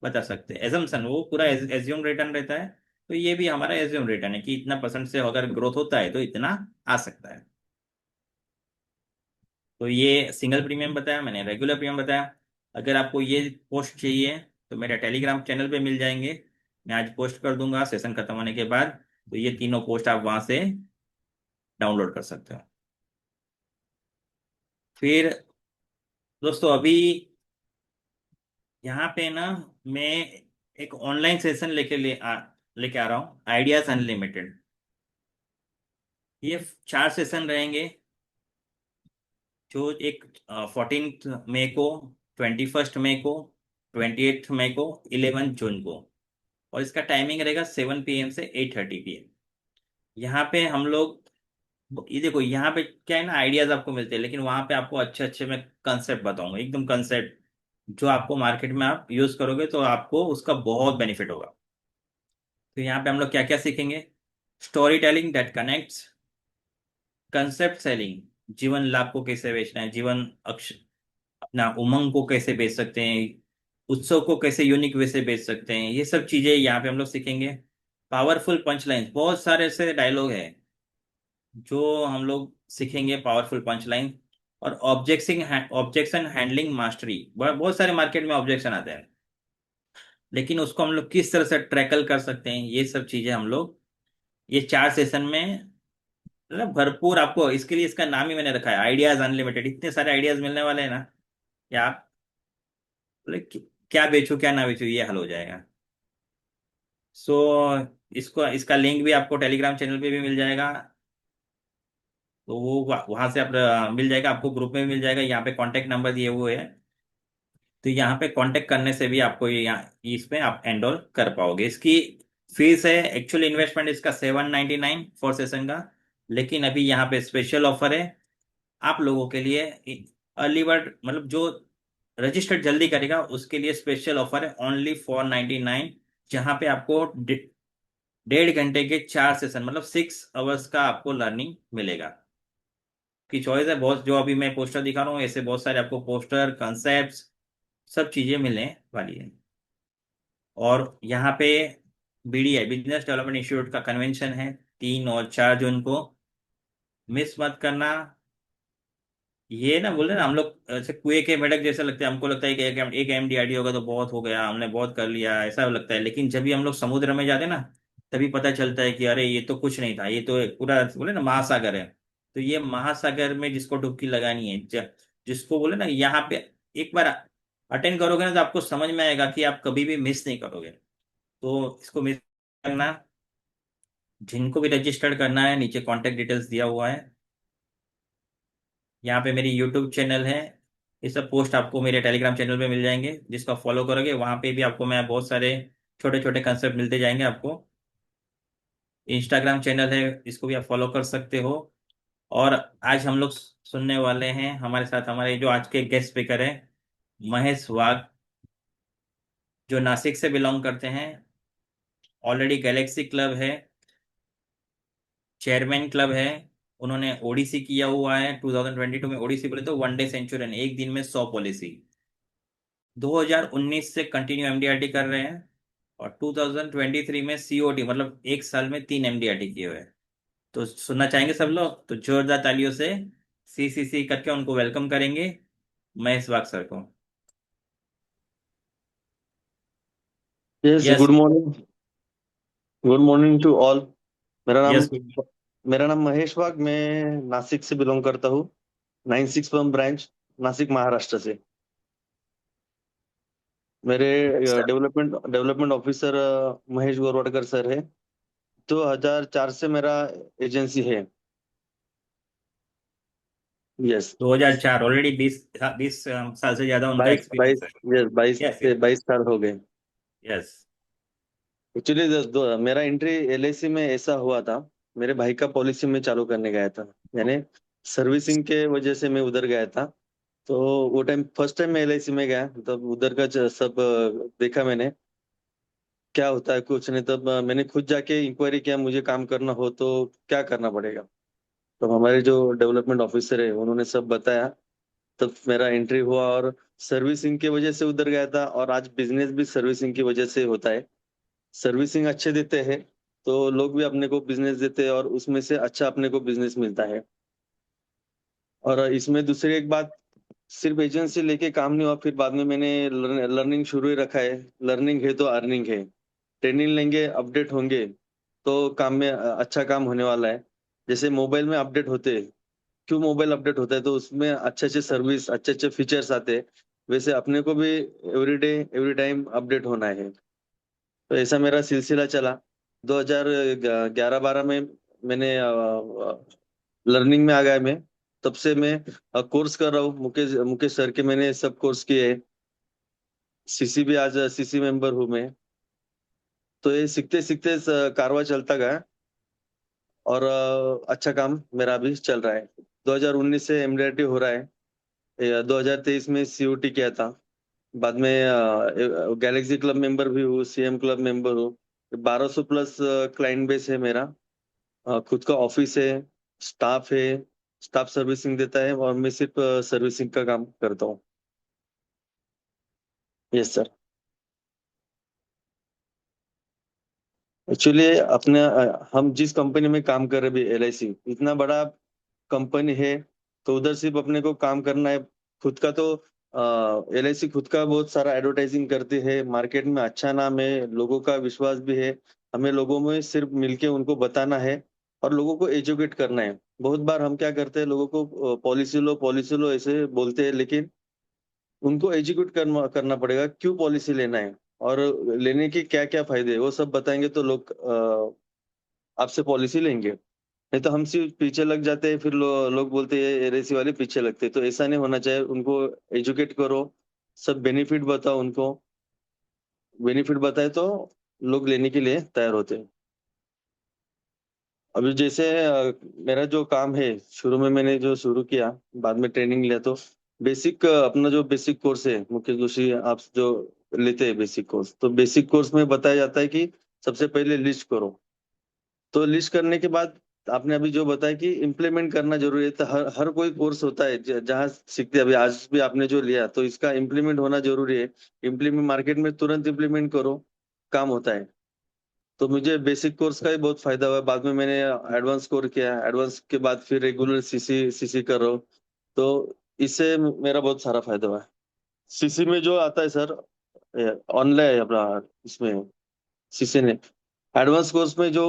बता सकते हैं। एजम्पशन वो पूरा एज्यूम रिटर्न रहता है। तो ये भी हमारा एज्यूम रिटर्न है कि इतना परसेंट से अगर ग्रोथ होता है तो इतना आ सकता है। तो ये सिंगल प्रीमियम बताया मैंने, रेगुलर प्रीमियम बताया। अगर आपको ये पोस्ट चाहिए तो मेरे टेलीग्राम चैनल पे मिल जाएंगे। मैं आज पोस्ट कर दूंगा सेशन खत्म होने के बाद। तो ये तीनों पोस्ट आप वहां से डाउनलोड कर सकते हो। फिर दोस्तों अभी यहाँ पे ना मैं एक ऑनलाइन सेशन लेके आ रहा हूँ, आइडियाज अनलिमिटेड। ये 4 सेशन रहेंगे। जो एक 14 मई को, 21 मई को, 28 मई को, 11 जून को। और इसका टाइमिंग रहेगा 7 PM से 8:30 PM। यहाँ पे हम लोग, ये देखो यहाँ पे क्या है ना, आइडियाज आपको मिलते हैं, लेकिन वहाँ पे आपको अच्छे अच्छे मैं कंसेप्ट बताऊंगा, एकदम कंसेप्ट जो आपको मार्केट में आप यूज करोगे तो आपको उसका बहुत बेनिफिट होगा। तो यहाँ पे हम लोग क्या क्या सीखेंगे। Story telling that connects, concept selling, जीवन लाभ को कैसे बेचना है, जीवन अक्ष अपना उमंग को कैसे बेच सकते हैं, उत्सव को कैसे यूनिक वे से बेच सकते हैं, ये सब चीजें यहाँ पे हम लोग सीखेंगे। पावरफुल पंच लाइन, बहुत सारे ऐसे डायलॉग है जो हम लोग सीखेंगे, पावरफुल पंच लाइन। और ऑब्जेक्शन हैंडलिंग मास्टरी, बहुत सारे मार्केट में ऑब्जेक्शन आते हैं, लेकिन उसको हम लोग किस तरह से ट्रैकल कर सकते हैं, ये सब चीजें हम लोग ये 4 सेशन में, मतलब भरपूर आपको। इसके लिए इसका नाम ही मैंने रखा है आइडियाज अनलिमिटेड। इतने सारे आइडियाज मिलने वाले हैं ना कि आप बोले क्या बेचूं क्या ना बेचूं, ये हल हो जाएगा। सो इसको, इसका लिंक भी आपको टेलीग्राम चैनल पे भी मिल जाएगा। तो वो वहां से आप मिल जाएगा, आपको ग्रुप में भी मिल जाएगा। यहाँ पे कांटेक्ट नंबर दिए हुए है। तो यहाँ पे कांटेक्ट करने से भी आपको ये यहाँ इसमें आप एनरोल कर पाओगे। इसकी फीस है, एक्चुअल इन्वेस्टमेंट इसका 799 फॉर सेशन का। लेकिन अभी यहाँ पे स्पेशल ऑफर है आप लोगों के लिए। अर्ली बर्ड मतलब जो रजिस्टर जल्दी करेगा उसके लिए स्पेशल ऑफर है, ओनली 499। जहाँ पे आपको 1.5 घंटे के 4 सेशन, मतलब 6 आवर्स का आपको लर्निंग मिलेगा। आपकी चॉइस है। बहुत जो अभी मैं पोस्टर दिखा रहा हूँ, ऐसे बहुत सारे आपको पोस्टर, कंसेप्ट, सब चीजें मिलने वाली है। और यहाँ पे BDI, बिजनेस डेवलपमेंट इंस्टीट्यूट का कन्वेंशन है 3 और 4 जून को। मिस मत करना। ये ना बोल रहे ना हम लोग ऐसे कुएं के मेढक जैसा लगता है, हमको लगता है कि एक MDRD होगा तो बहुत हो गया, हमने बहुत कर लिया, ऐसा लगता है। लेकिन जब भी हम लोग समुद्र में जाते हैं ना, तभी पता चलता है कि अरे ये तो कुछ नहीं था, ये तो एक पूरा बोले ना महासागर है। तो ये महासागर में जिसको डुबकी लगानी है, जिसको बोले ना यहाँ पे एक बार अटेंड करोगे ना, तो आपको समझ में आएगा कि आप कभी भी मिस नहीं करोगे। तो इसको मिस करना। जिनको भी रजिस्टर्ड करना है, नीचे कॉन्टेक्ट डिटेल्स दिया हुआ है। यहाँ पे मेरी यूट्यूब चैनल है। ये सब पोस्ट आपको मेरे टेलीग्राम चैनल पे मिल जाएंगे, जिसका फॉलो करोगे वहाँ पे भी आपको मैं बहुत सारे छोटे छोटे कंसेप्ट मिलते जाएंगे आपको। इंस्टाग्राम चैनल है, इसको भी आप फॉलो कर सकते हो। और आज हम लोग सुनने वाले हैं, हमारे साथ हमारे जो आज के गेस्ट स्पीकर हैं, महेश वाघ, जो नासिक से बिलोंग करते हैं। ऑलरेडी गैलेक्सी क्लब है, चेयरमैन क्लब है। उन्होंने ओडीसी किया हुआ है 2022 में। ओडीसी बोले तो वन डे सेंचुरियन, एक दिन में 100 पॉलिसी। 2019 से कंटिन्यू MDRT कर रहे हैं। और 2023 में COT, मतलब एक साल में 3 MDRT किए हुए हैं। तो सुनना चाहेंगे सब लोग, तो जोरदार तालियों से CCC करके उनको वेलकम करेंगे, महेश वाग सर को। Yes, yes. Good morning. Good morning to all. मेरा नाम यस। मेरा नाम महेश वाघ। मैं नासिक से बिलोंग करता हूँ। 96 ब्रांच, नासिक महाराष्ट्र से। मेरे development development officer Mahesh Gorwadkar sir है। 2004 से मेरा एजेंसी है। यस। 2004, ऑलरेडी 20 साल से ज्यादा उनका 22 22 एक्सपीरियंस है। Yes, 22 yes. से 22 साल हो गए। यस। एक्चुअली मेरा एंट्री LIC में ऐसा हुआ था। मेरे भाई का पॉलिसी में चालू करने गया था, यानी सर्विसिंग के वजह से मैं उधर गया था। तो वो टाइम फर्स्ट टाइम मैं LIC में गया, तब उधर का सब देखा मैंने, क्या होता है कुछ नहीं। तब मैंने खुद जाके इंक्वायरी किया, मुझे काम करना हो तो क्या करना पड़ेगा। तब हमारे जो डेवलपमेंट ऑफिसर है उन्होंने सब बताया। तब मेरा एंट्री हुआ और सर्विसिंग की वजह से उधर गया था। और आज बिजनेस भी सर्विसिंग की वजह से होता है। सर्विसिंग अच्छे देते हैं तो लोग भी अपने को बिजनेस देते हैं, और उसमें से अच्छा अपने को बिजनेस मिलता है। और इसमें दूसरी एक बात, सिर्फ एजेंसी लेके काम नहीं हुआ, फिर बाद में मैंने लर्निंग शुरू ही रखा है। लर्निंग है तो अर्निंग है। ट्रेनिंग लेंगे, अपडेट होंगे, तो काम में अच्छा काम होने वाला है। जैसे मोबाइल में अपडेट होते हैं, क्यों मोबाइल अपडेट होता है, तो उसमें अच्छे अच्छे सर्विस, अच्छे अच्छे फीचर्स आते हैं। वैसे अपने को भी every day every time update होना है। तो ऐसा मेरा सिलसिला चला। 2011-12 में मैंने लर्निंग में आ गया मैं। तब से मैं कोर्स कर रहा हूँ, मुकेश मुकेश सर के मैंने सब कोर्स किए हैं। CC भी, आज CC मेंबर हूँ मैं। तो ये सीखते सीखते कारवा चलता गया। और अच्छा काम मेरा अभी चल रहा है। 2019 से MDRT हो रहा है। 2023 में COT किया था। बाद में गैलेक्सी क्लब मेंबर भी हूँ, CM क्लब मेंबर हूँ। 1200 प्लस क्लाइंट बेस है मेरा। खुद का ऑफिस है, स्टाफ है। स्टाफ सर्विसिंग देता है और मैं सिर्फ सर्विसिंग का काम करता हूँ। Yes sir. एक्चुअली अपने हम जिस कंपनी में काम कर रहे हैं, LIC इतना बड़ा कंपनी है, तो उधर सिर्फ अपने को काम करना है। खुद का तो LIC खुद का बहुत सारा एडवर्टाइजिंग करती है, मार्केट में अच्छा नाम है, लोगों का विश्वास भी है। हमें लोगों में सिर्फ मिलके उनको बताना है और लोगों को एजुकेट करना है। बहुत बार हम क्या करते हैं, लोगों को पॉलिसी लो ऐसे बोलते हैं, लेकिन उनको एजुकेट करना पड़ेगा, क्यों पॉलिसी लेना है और लेने के क्या क्या फायदे हैं, वो सब बताएंगे तो लोग आपसे पॉलिसी लेंगे। नहीं तो हम सिर्फ पीछे लग जाते हैं, फिर लोग बोलते हैं LIC वाले पीछे लगते हैं। तो ऐसा नहीं होना चाहिए, उनको एजुकेट करो, सब बेनिफिट बताओ उनको। बेनिफिट बताए तो लोग लेने के लिए तैयार होते हैं। अभी जैसे मेरा जो काम है, शुरू में मैंने जो शुरू किया, बाद में ट्रेनिंग लिया, तो बेसिक अपना जो बेसिक कोर्स है, मुकेश जोशी आप जो लेते हैं बेसिक कोर्स, तो बेसिक कोर्स में बताया जाता है कि सबसे पहले लिस्ट करो। तो लिस्ट करने के बाद आपने अभी जो बताया कि इम्प्लीमेंट करना जरूरी है, तो हर हर कोई कोर्स होता है जहाँ सीखते हैं। अभी आज भी आपने जो लिया तो इसका इम्प्लीमेंट होना जरूरी है। इम्प्लीमेंट मार्केट में तुरंत इम्प्लीमेंट करो, काम होता है। तो मुझे बेसिक कोर्स का ही बहुत फायदा हुआ। बाद में मैंने एडवांस कोर्स किया, एडवांस के बाद फिर रेगुलर सीसी सीसी कर रहा हूँ। तो इससे मेरा बहुत सारा फायदा हुआ है। सीसी में जो आता है सर, ऑनलाइन अपना, इसमें सीसी ने एडवांस कोर्स में जो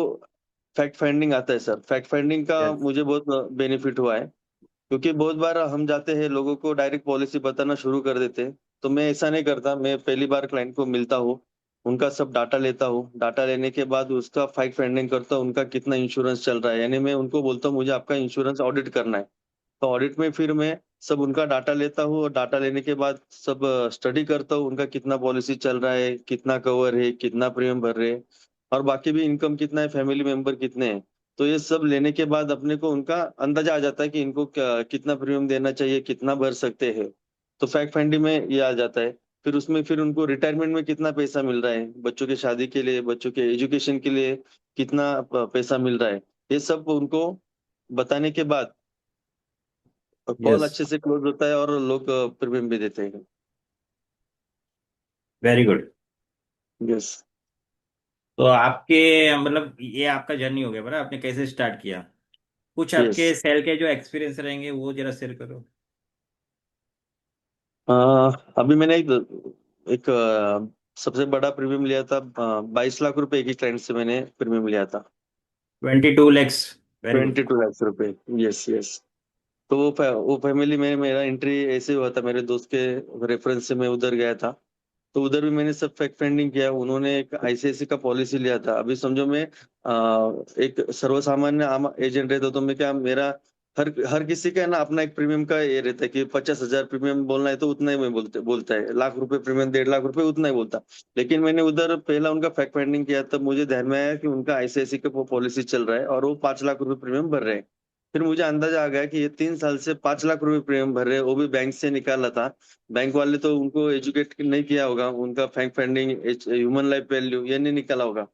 फैक्ट फाइंडिंग आता है सर, फैक्ट फाइंडिंग का यस। मुझे बहुत बेनिफिट हुआ है। क्योंकि बहुत बार हम जाते हैं, लोगों को डायरेक्ट पॉलिसी बताना शुरू कर देते हैं। तो मैं ऐसा नहीं करता, मैं पहली बार क्लाइंट को मिलता हूँ, उनका सब डाटा लेता हूँ। डाटा लेने के बाद उसका फैक्ट फाइंडिंग करता हूँ, उनका कितना इंश्योरेंस चल रहा है। यानी मैं उनको बोलता हूँ मुझे आपका इंश्योरेंस ऑडिट करना है। तो ऑडिट में फिर मैं सब उनका डाटा लेता हूँ, और डाटा लेने के बाद सब स्टडी करता हूँ, उनका कितना पॉलिसी चल रहा है, कितना कवर है, कितना प्रीमियम भर रहे हैं, और बाकी भी इनकम कितना है, फैमिली मेंबर कितने हैं। तो ये सब लेने के बाद अपने को उनका अंदाजा आ जाता है कि इनको कितना प्रीमियम देना चाहिए, कितना भर सकते हैं। तो फैक्ट फाइंडिंग में ये आ जाता है। फिर उसमें फिर उनको रिटायरमेंट में कितना पैसा मिल रहा है, बच्चों के शादी के लिए, बच्चों के एजुकेशन के लिए कितना पैसा मिल रहा है, ये सब उनको बताने के बाद कॉल यस। अच्छे से क्लोज होता है, और लोग प्रीमियम भी देते हैं। Very good. यस। तो आपके मतलब ये आपका जर्नी हो गया बड़ा, आपने कैसे स्टार्ट किया? कुछ यस। आपके सेल के जो एक्सपीरियंस रहेंगे वो जरा शेयर करो। अभी मैंने एक सबसे बड़ा प्रीमियम लिया था। 22 लाख रुपए एक ही क्लाइंट से मैंने प्रीमियम लिया था। 22 lakhs। Very good. 22 लाख रुपए। Yes yes. तो वो फैमिली में मेरा एंट्री ऐसे हुआ था, मेरे दोस्त के रेफरेंस से मैं उधर गया था। तो उधर भी मैंने सब फैक्ट फाइंडिंग किया। उन्होंने एक आईसीआईसी का पॉलिसी लिया था। अभी समझो मैं एक सर्वसामान्य आम एजेंट रहता, तो मैं क्या, मेरा हर हर किसी का है ना अपना एक प्रीमियम का ये रहता है कि 50,000 प्रीमियम बोलना है तो उतना ही मैं बोलता है, लाख रुपए प्रीमियम, 1.5 लाख रुपए उतना ही बोलता। लेकिन मैंने उधर पहला उनका फैक्ट फाइंडिंग किया, तब मुझे ध्यान में आया कि उनका आईसीआईसी का पॉलिसी चल रहा है और वो 5 लाख रुपए प्रीमियम भर रहे हैं। फिर मुझे अंदाजा आ गया कि ये 3 साल से 5 लाख रुपए प्रीमियम भर रहे हैं, वो भी बैंक से निकाला था। बैंक वाले तो उनको एजुकेट नहीं किया होगा, उनका fact finding, human life value ये नहीं निकाला होगा।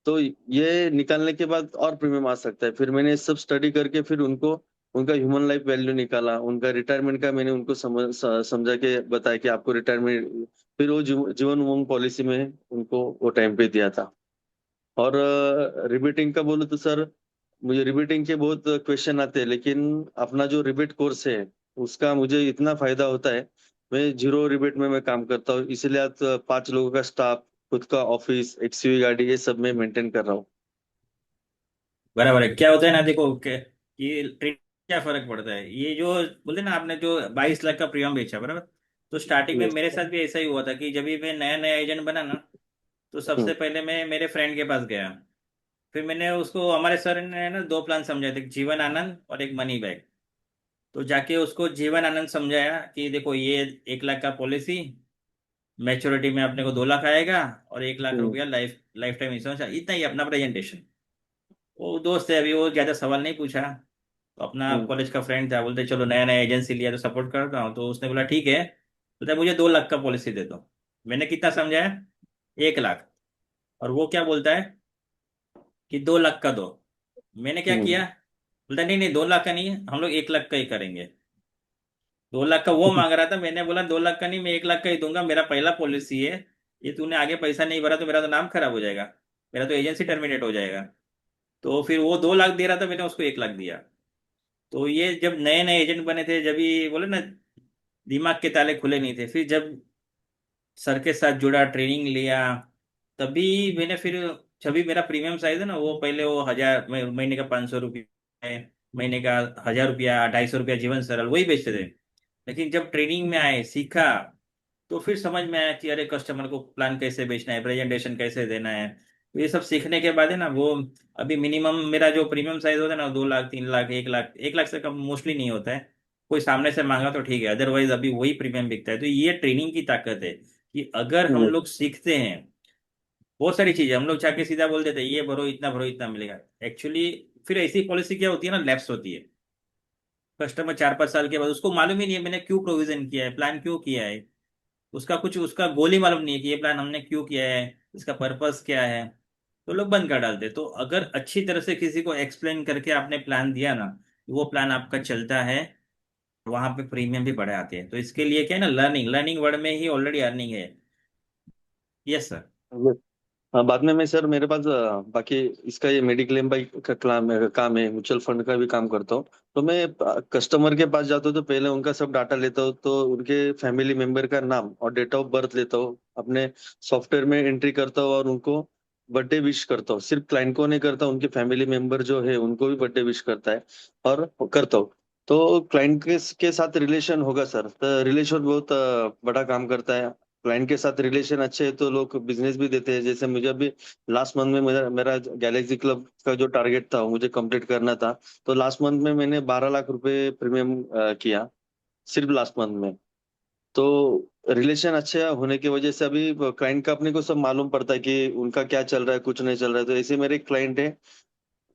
तो ये निकालने के बाद और प्रीमियम आ सकता है। फिर मैंने सब स्टडी करके फिर उनको उनका ह्यूमन लाइफ वैल्यू निकाला, उनका रिटायरमेंट का मैंने उनको समझा के बताया कि आपको रिटायरमेंट, फिर वो जीवन उमंग पॉलिसी में उनको वो टाइम पे दिया था। और रिबेटिंग का बोलो तो सर, मुझे रिबेटिंग के बहुत क्वेश्चन आते हैं, लेकिन अपना जो रिबेट कोर्स है उसका मुझे इतना फायदा होता है। मैं जीरो रिबेट में मैं काम करता हूँ, इसलिए आज 5 लोगों का स्टाफ, खुद का ऑफिस, एक्सयूवी गाड़ी, ये सब मैं मेंटेन कर रहा हूँ। बराबर है। क्या होता है ना, देखो ये ट्रेड क्या फर्क पड़ता है, ये जो बोलते ना आपने जो 22 लाख का प्रीमियम बेचा बराबर। तो स्टार्टिंग में यस। मेरे साथ भी ऐसा ही हुआ था कि जब भी मैं नया नया एजेंट बना ना, तो सबसे हम्म। पहले मैं मेरे फ्रेंड के पास गया। फिर मैंने उसको, हमारे सर ने ना दो प्लान समझाए थे, एक जीवन आनंद और एक मनी बैग। तो जाके उसको जीवन आनंद समझाया कि देखो ये 1 लाख का पॉलिसी, मैच्योरिटी में अपने को 2 लाख आएगा, और 1 लाख हम्म। रुपया लाइफ लाइफ टाइम इंश्योरेंस, इतना ही अपना प्रेजेंटेशन। वो दोस्त है, अभी वो ज्यादा सवाल नहीं पूछा। तो अपना हम्म। कॉलेज का फ्रेंड था, बोलते चलो नया नया एजेंसी लिया तो सपोर्ट करता हूँ। तो उसने बोला ठीक है, बोलता मुझे 2 लाख का पॉलिसी दे दो। मैंने कितना समझाया? 1 लाख। और वो क्या बोलता है कि 2 लाख का दो। मैंने क्या हम्म। किया, बोलता नहीं नहीं 2 लाख का नहीं है, हम लोग 1 लाख का ही करेंगे। 2 लाख का वो मांग रहा था, मैंने बोला 2 लाख का नहीं, मैं 1 लाख का ही दूंगा, मेरा पहला पॉलिसी है। ये तूने आगे पैसा नहीं भरा तो मेरा तो नाम खराब हो जाएगा, मेरा तो एजेंसी टर्मिनेट हो जाएगा। तो फिर वो 2 लाख दे रहा था, मैंने उसको 1 लाख दिया। तो ये जब नए नए एजेंट बने थे, जब ये बोले ना दिमाग के ताले खुले नहीं थे, फिर जब सर के साथ जुड़ा, ट्रेनिंग लिया, तभी मैंने फिर, जब भी मेरा प्रीमियम साइज है ना, वो पहले वो 1000, महीने का 500 रुपये, महीने का 1000 रुपया, 250 रुपया जीवन सरल वही बेचते थे। लेकिन जब ट्रेनिंग में आए, सीखा, तो फिर समझ में आया कि अरे कस्टमर को प्लान कैसे बेचना है, प्रेजेंटेशन कैसे देना है। तो ये सब सीखने के बाद है ना वो, अभी मिनिमम मेरा जो प्रीमियम साइज होता है ना, 2 लाख, 3 लाख, 1 लाख, 1 लाख से कम मोस्टली नहीं होता है। कोई सामने से मांगा तो ठीक है, अदरवाइज अभी वही प्रीमियम बिकता है। तो ये ट्रेनिंग की ताकत है कि अगर हम हम्म। लोग सीखते हैं, बहुत सारी चीजें हम लोग जाके सीधा बोल देते हैं ये भरो इतना मिलेगा। एक्चुअली फिर ऐसी पॉलिसी क्या होती है ना, लैप्स होती है। कस्टमर 4-5 साल के बाद उसको मालूम ही नहीं है मैंने क्यों प्रोविजन किया है, प्लान क्यों किया है। उसका कुछ उसका गोल ही मालूम नहीं है कि ये प्लान हमने क्यों किया है, इसका पर्पस क्या है। तो लोग बंद कर डालते। तो अगर अच्छी तरह से किसी को एक्सप्लेन करके आपने प्लान दिया ना, वो प्लान आपका चलता है, वहां पे प्रीमियम भी बढ़े आते हैं। तो इसके लिए क्या है ना, लर्निंग लर्निंग वर्ड में ही ऑलरेडी अर्निंग है। Yes sir. हाँ, बाद में मैं सर मेरे पास बाकी इसका ये मेडिक्लेम बाई का काम है, म्यूचुअल फंड का भी काम करता हूँ। तो मैं कस्टमर के पास जाता हूँ तो पहले उनका सब डाटा लेता हूँ, तो उनके फैमिली मेंबर का नाम और डेट ऑफ बर्थ लेता हूँ, अपने सॉफ्टवेयर में एंट्री करता हूँ और उनको बर्थडे विश करता हूँ। सिर्फ क्लाइंट को नहीं करता, उनके फैमिली मेंबर जो है उनको भी बर्थडे विश करता है और करता हूँ। तो क्लाइंट के साथ रिलेशन होगा सर, तो रिलेशन बहुत बड़ा काम करता है। क्लाइंट के साथ रिलेशन अच्छे है तो लोग बिजनेस भी देते हैं। जैसे मुझे अभी लास्ट मंथ में मेरा मेरा गैलेक्सी क्लब का जो टारगेट था वो मुझे कंप्लीट करना था। तो लास्ट मंथ में मैंने 12 लाख रुपए प्रीमियम किया, सिर्फ लास्ट मंथ में। तो रिलेशन अच्छे होने की वजह से अभी क्लाइंट का अपने को सब मालूम पड़ता है कि उनका क्या चल रहा है, कुछ नहीं चल रहा है। तो ऐसे मेरे एक क्लाइंट है,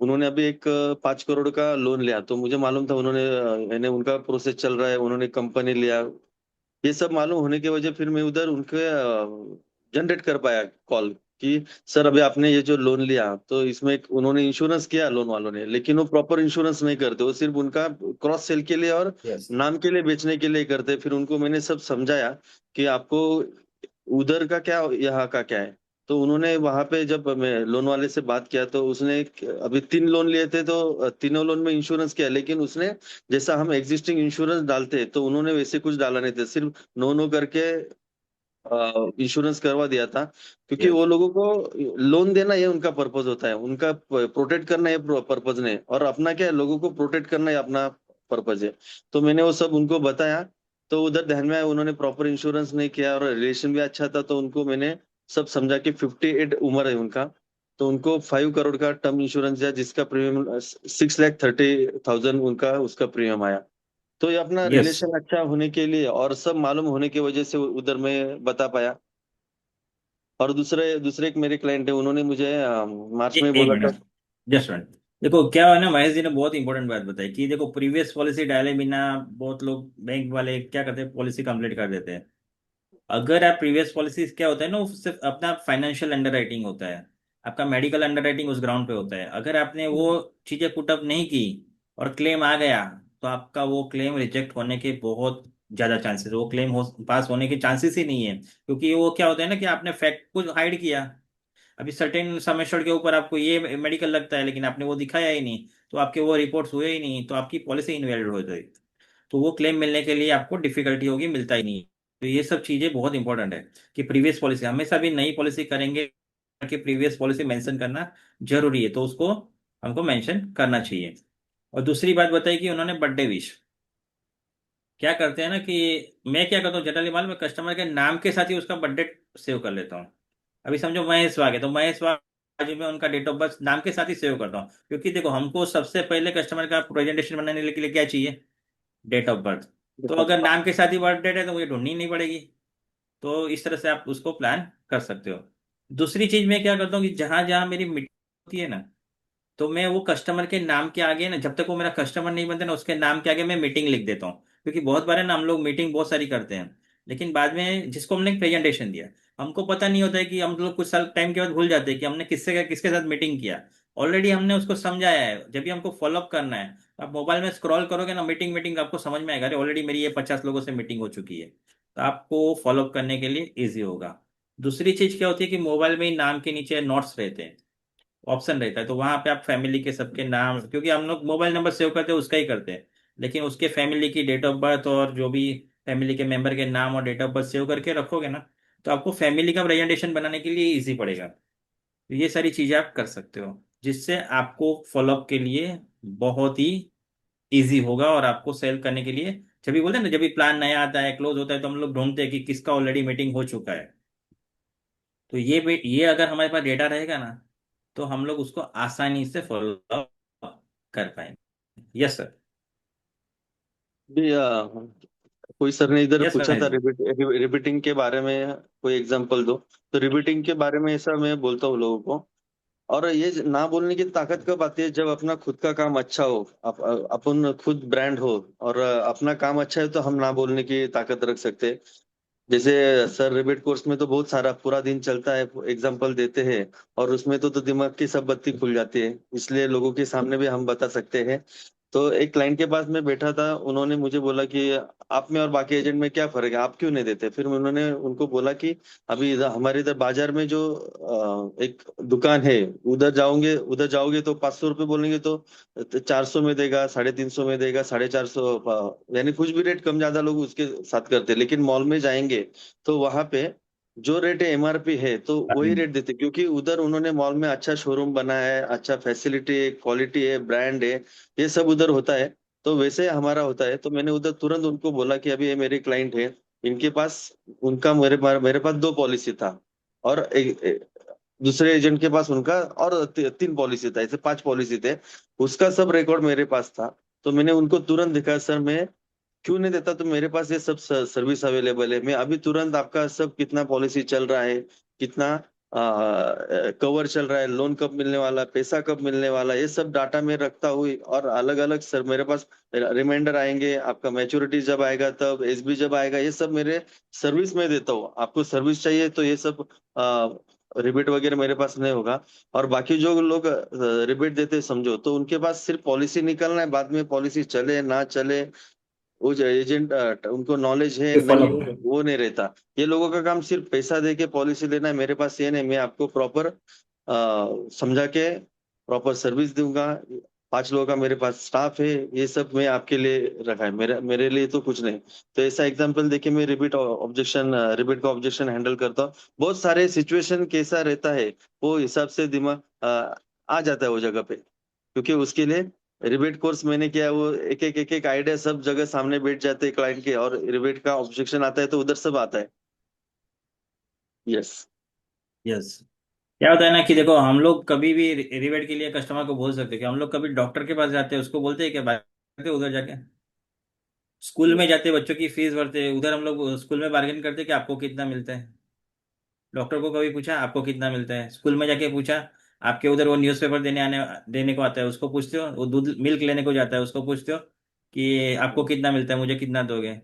उन्होंने अभी एक 5 करोड़ का लोन लिया, तो मुझे मालूम था उन्होंने यानी उनका प्रोसेस चल रहा है, उन्होंने कंपनी लिया। ये सब मालूम होने की वजह फिर मैं उधर उनके जनरेट कर पाया कॉल कि सर अभी आपने ये जो लोन लिया तो इसमें उन्होंने इंश्योरेंस किया लोन वालों ने, लेकिन वो प्रॉपर इंश्योरेंस नहीं करते, वो सिर्फ उनका क्रॉस सेल के लिए और यस। नाम के लिए बेचने के लिए करते। फिर उनको मैंने सब समझाया कि आपको उधर का क्या यहाँ का क्या है। तो उन्होंने वहां पे जब मैं लोन वाले से बात किया तो उसने अभी 3 लोन लिए थे, तो तीनों लोन में इंश्योरेंस किया, लेकिन उसने जैसा हम एग्जिस्टिंग इंश्योरेंस डालते हैं तो उन्होंने वैसे कुछ डाला नहीं था, सिर्फ नो नो करके इंश्योरेंस करवा दिया था। क्योंकि यस। वो लोगों को लोन देना ये उनका पर्पज होता है, उनका प्रोटेक्ट करना ये पर्पज नहीं, और अपना क्या है, लोगों को प्रोटेक्ट करना ये अपना पर्पज है। तो मैंने वो सब उनको बताया, तो उधर ध्यान में आया, उन्होंने प्रॉपर इंश्योरेंस नहीं किया और रिलेशन भी अच्छा था, तो उनको मैंने सब समझा कि 58 उम्र है उनका, तो उनको 5 करोड़ का टर्म इंश्योरेंस दिया, जिसका प्रीमियम 6,30,000 उनका उसका प्रीमियम आया। तो ये अपना यस। रिलेशन अच्छा होने के लिए और सब मालूम होने की वजह से उधर मैं बता पाया। और दूसरे दूसरे एक मेरे क्लाइंट है, उन्होंने मुझे मार्च में एक बोला था। Minute, just minute. देखो क्या है ना, महेश जी ने बहुत इंपॉर्टेंट बात बताई कि देखो प्रीवियस पॉलिसी डाले बिना बहुत लोग बैंक वाले क्या करते हैं, पॉलिसी कंप्लीट कर देते हैं। अगर आप प्रीवियस पॉलिसी क्या होता है ना, वो सिर्फ अपना फाइनेंशियल अंडरराइटिंग होता है, आपका मेडिकल अंडरराइटिंग उस ग्राउंड पे होता है। अगर आपने वो चीजें पुटअप नहीं की और क्लेम आ गया, तो आपका वो क्लेम रिजेक्ट होने के बहुत ज्यादा चांसेस, वो क्लेम पास होने के चांसेस ही नहीं है। क्योंकि वो क्या होता है ना कि आपने फैक्ट को हाइड किया। अभी सर्टेन समेशर के ऊपर आपको ये मेडिकल लगता है, लेकिन आपने वो दिखाया ही नहीं, तो आपके वो रिपोर्ट्स हुए ही नहीं, तो आपकी पॉलिसी इनवैलिड हो जाएगी। तो वो क्लेम मिलने के लिए आपको डिफिकल्टी होगी, मिलता ही नहीं। तो ये सब चीजें बहुत इंपॉर्टेंट है कि प्रीवियस पॉलिसी हमेशा भी नई पॉलिसी करेंगे कि प्रीवियस पॉलिसी मेंशन करना जरूरी है, तो उसको हमको मेंशन करना चाहिए। और दूसरी बात बताई कि उन्होंने बर्थडे विश क्या करते हैं ना कि मैं क्या करता हूँ जनरली, मालूम है, कस्टमर के नाम के साथ ही उसका बर्थडे सेव कर लेता हूँ। अभी समझो महेश वाग है, तो महेश वाग जी में उनका डेट ऑफ बर्थ नाम के साथ ही सेव करता हूँ। क्योंकि देखो हमको सबसे पहले कस्टमर का प्रेजेंटेशन बनाने के लिए क्या चाहिए, डेट ऑफ बर्थ। तो अगर नाम के साथ ही बर्थ डेट है तो मुझे ढूंढनी नहीं पड़ेगी। तो इस तरह से आप उसको प्लान कर सकते हो। दूसरी चीज मैं क्या करता हूँ कि जहां जहां मेरी मीटिंग होती है ना, तो मैं वो कस्टमर के नाम के आगे ना, जब तक वो मेरा कस्टमर नहीं बनता ना, उसके नाम के आगे मैं मीटिंग लिख देता हूँ। क्योंकि बहुत बार है ना, हम लोग मीटिंग बहुत सारी करते हैं, लेकिन बाद में जिसको हमने प्रेजेंटेशन दिया, हमको पता नहीं होता है कि हम लोग कुछ साल टाइम के बाद भूल जाते हैं कि हमने किससे किसके साथ मीटिंग किया। ऑलरेडी हमने उसको समझाया है, जब भी हमको फॉलोअप करना है, आप मोबाइल में स्क्रॉल करोगे ना, मीटिंग मीटिंग आपको समझ में आएगा, अरे ऑलरेडी मेरी ये 50 लोगों से मीटिंग हो चुकी है। तो आपको फॉलोअप करने के लिए ईजी होगा। दूसरी चीज क्या होती है कि मोबाइल में ही नाम के नीचे नोट्स रहते हैं, ऑप्शन रहता है, तो वहां पे आप फैमिली के सबके नाम, क्योंकि हम लोग मोबाइल नंबर सेव करते हैं उसका ही करते हैं, लेकिन उसके फैमिली की डेट ऑफ बर्थ और जो भी फैमिली के मेंबर के नाम और डेट ऑफ बर्थ सेव करके रखोगे ना, तो आपको फैमिली का प्रेजेंटेशन बनाने के लिए इजी पड़ेगा। तो ये सारी चीजें आप कर सकते हो, जिससे आपको फॉलोअप के लिए बहुत ही इजी होगा। और आपको सेल करने के लिए, जब भी बोलते हैं ना, जब भी प्लान नया आता है क्लोज होता है, तो हम लोग ढूंढते हैं कि किसका ऑलरेडी मीटिंग हो चुका है। तो ये अगर हमारे पास डेटा रहेगा ना, तो हम लोग उसको आसानी से फॉलो कर पाएंगे। Yes sir. भी कोई सर ने इधर यस पूछा महेश था जी। रिबीटिंग के बारे में, कोई एग्जांपल दो। तो रिबीटिंग के बारे में ऐसा मैं बोलता हूँ लोगों को। और ये ना बोलने की ताकत कब आती है, जब अपना खुद का काम अच्छा हो, अपन खुद ब्रांड हो और अपना काम अच्छा है, तो हम ना बोलने की ताकत रख सकते हैं। जैसे सर रिबेट कोर्स में तो बहुत सारा पूरा दिन चलता है, एग्जाम्पल देते हैं, और उसमें तो दिमाग की सब बत्ती खुल जाती है, इसलिए लोगों के सामने भी हम बता सकते हैं। तो एक क्लाइंट के पास मैं बैठा था, उन्होंने मुझे बोला कि आप में और बाकी एजेंट में क्या फर्क है, आप क्यों नहीं देते? फिर उन्होंने उनको बोला कि अभी इधर हमारे इधर बाजार में जो एक दुकान है, उधर जाओगे तो 500 रुपये बोलेंगे तो 400 में देगा, 350 में देगा, 450, यानी कुछ भी रेट कम ज्यादा लोग उसके साथ करते हैं। लेकिन मॉल में जाएंगे तो वहां पे जो रेट एमआरपी है तो वही रेट देते, क्योंकि उधर उन्होंने मॉल में अच्छा शोरूम बनाया है, अच्छा फैसिलिटी है, क्वालिटी है, ब्रांड है, ये सब उधर होता है। तो वैसे हमारा होता है, तो मैंने उधर तुरंत उनको बोला कि अभी ये मेरे क्लाइंट है, इनके पास उनका मेरे पास दो पॉलिसी था, और दूसरे एजेंट के पास उनका और तीन पॉलिसी था, ऐसे पांच पॉलिसी थे। उसका सब रिकॉर्ड मेरे पास था। तो मैंने उनको तुरंत दिखाया, सर मैं क्यों नहीं देता, तो मेरे पास ये सब सर्विस अवेलेबल है, मैं अभी तुरंत आपका सब कितना पॉलिसी चल रहा है, कितना कवर चल रहा है, लोन कब मिलने वाला है, पैसा कब मिलने वाला है, ये सब डाटा में रखता हुई, और अलग अलग सर मेरे पास रिमाइंडर आएंगे, आपका मैच्योरिटी जब आएगा, तब एसबी जब आएगा, ये सब मेरे सर्विस में देता हूँ। आपको सर्विस चाहिए तो ये सब रिबेट वगैरह मेरे पास नहीं होगा। और बाकी जो लोग रिबेट देते समझो, तो उनके पास सिर्फ पॉलिसी निकलना है, बाद में पॉलिसी चले ना चले, वो जो एजेंट उनको नॉलेज है नहीं फॉलो है करें। वो नहीं रहता। ये लोगों का काम सिर्फ पैसा दे के पॉलिसी लेना है, मेरे पास ये नहीं, मैं आपको प्रॉपर समझा के प्रॉपर सर्विस दूंगा। 5 लोगों का मेरे पास स्टाफ है, ये सब मैं आपके लिए रखा है, मेरे मेरे लिए तो कुछ नहीं। तो ऐसा एग्जांपल देके मैं रिपीट का ऑब्जेक्शन हैंडल करता हूँ। बहुत सारे सिचुएशन कैसा रहता है, वो हिसाब से दिमाग आ जाता है वो जगह पे, क्योंकि उसके लिए रिबेट कोर्स मैंने किया है, वो एक एक आइडिया सब जगह सामने बैठ जाते हैं क्लाइंट के, और रिबेट का ऑब्जेक्शन आता है तो उधर सब आता है। यस। यस। क्या होता है ना कि देखो, हम लोग कभी भी रिवेट के लिए कस्टमर को बोल सकते हैं कि हम लोग कभी डॉक्टर के पास जाते हैं, उसको बोलते हैं कि भाई उधर जाके, स्कूल में जाते बच्चों की फीस भरते हैं, उधर हम लोग स्कूल में बार्गेन करते हैं कि आपको कितना मिलता है। डॉक्टर को कभी पूछा आपको कितना मिलता है, स्कूल में जाके पूछा, आपके उधर वो न्यूज़पेपर देने को आता है उसको पूछते हो, वो दूध मिल्क लेने को जाता है उसको पूछते हो कि आपको कितना मिलता है, मुझे कितना दोगे।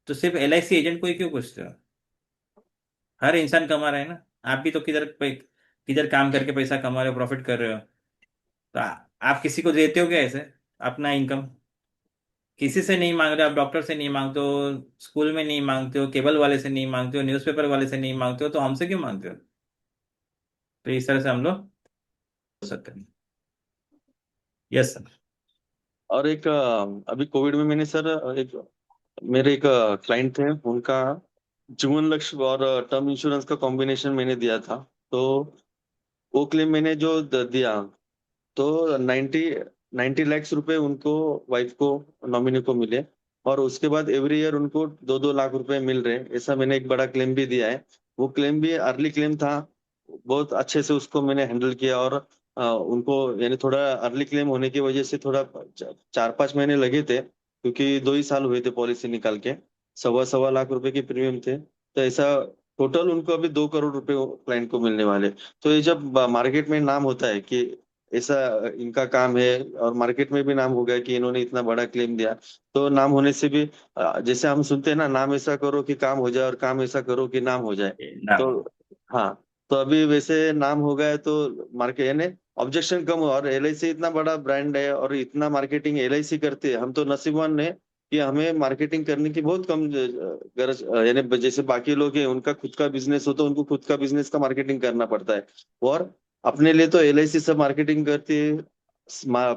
तो सिर्फ एलआईसी एजेंट को ही क्यों पूछते हो? हर इंसान कमा रहा है ना। आप भी तो किधर काम करके पैसा कमा रहे हो, प्रॉफिट कर रहे हो। तो आप किसी को देते हो क्या ऐसे अपना इनकम? किसी से नहीं मांग रहे, आप डॉक्टर से नहीं मांगते हो, स्कूल में नहीं मांगते हो, केबल वाले से नहीं मांगते हो, न्यूज़पेपर वाले से नहीं मांगते हो, तो हमसे क्यों मांगते हो? तो इस तरह से हम लोग हो सकते हैं। Yes sir. और एक अभी कोविड में मैंने सर एक मेरे एक क्लाइंट थे, उनका जीवन लक्ष्य और टर्म इंश्योरेंस का कॉम्बिनेशन मैंने दिया था। तो वो क्लेम मैंने जो दिया, तो 90 90 लाख रुपए उनको, वाइफ को, नॉमिनी को मिले, और उसके बाद एवरी ईयर उनको 2 2 लाख रुपए मिल रहे हैं, ऐसा मैंने एक बड़ा क्लेम भी दिया है। वो क्लेम भी अर्ली क्लेम था, बहुत अच्छे से उसको मैंने हैंडल किया। और उनको यानी थोड़ा अर्ली क्लेम होने की वजह से थोड़ा 4 5 महीने लगे थे, क्योंकि 2 ही साल हुए थे पॉलिसी निकाल के, 1.25 1.25 लाख रुपए की प्रीमियम थे, तो ऐसा टोटल उनको अभी 2 करोड़ रुपए क्लाइंट को मिलने वाले। तो ये जब मार्केट में नाम होता है कि ऐसा इनका काम है, और मार्केट में भी नाम हो गया कि इन्होंने इतना बड़ा क्लेम दिया, तो नाम होने से भी जैसे हम सुनते हैं ना, नाम ऐसा करो कि काम हो जाए, और काम ऐसा करो कि नाम हो जाए। नाम। तो हाँ, तो अभी वैसे नाम हो गया है, तो मार्केट यानी ऑब्जेक्शन कम हुआ, और एलआईसी इतना बड़ा ब्रांड है और इतना मार्केटिंग एलआईसी करती है, हम तो नसीबवान है कि हमें मार्केटिंग करने की बहुत कम गरज, यानी जैसे बाकी लोग हैं उनका खुद का बिजनेस हो तो उनको खुद का बिजनेस का मार्केटिंग करना पड़ता है, और अपने लिए तो एलआईसी सब मार्केटिंग करती है,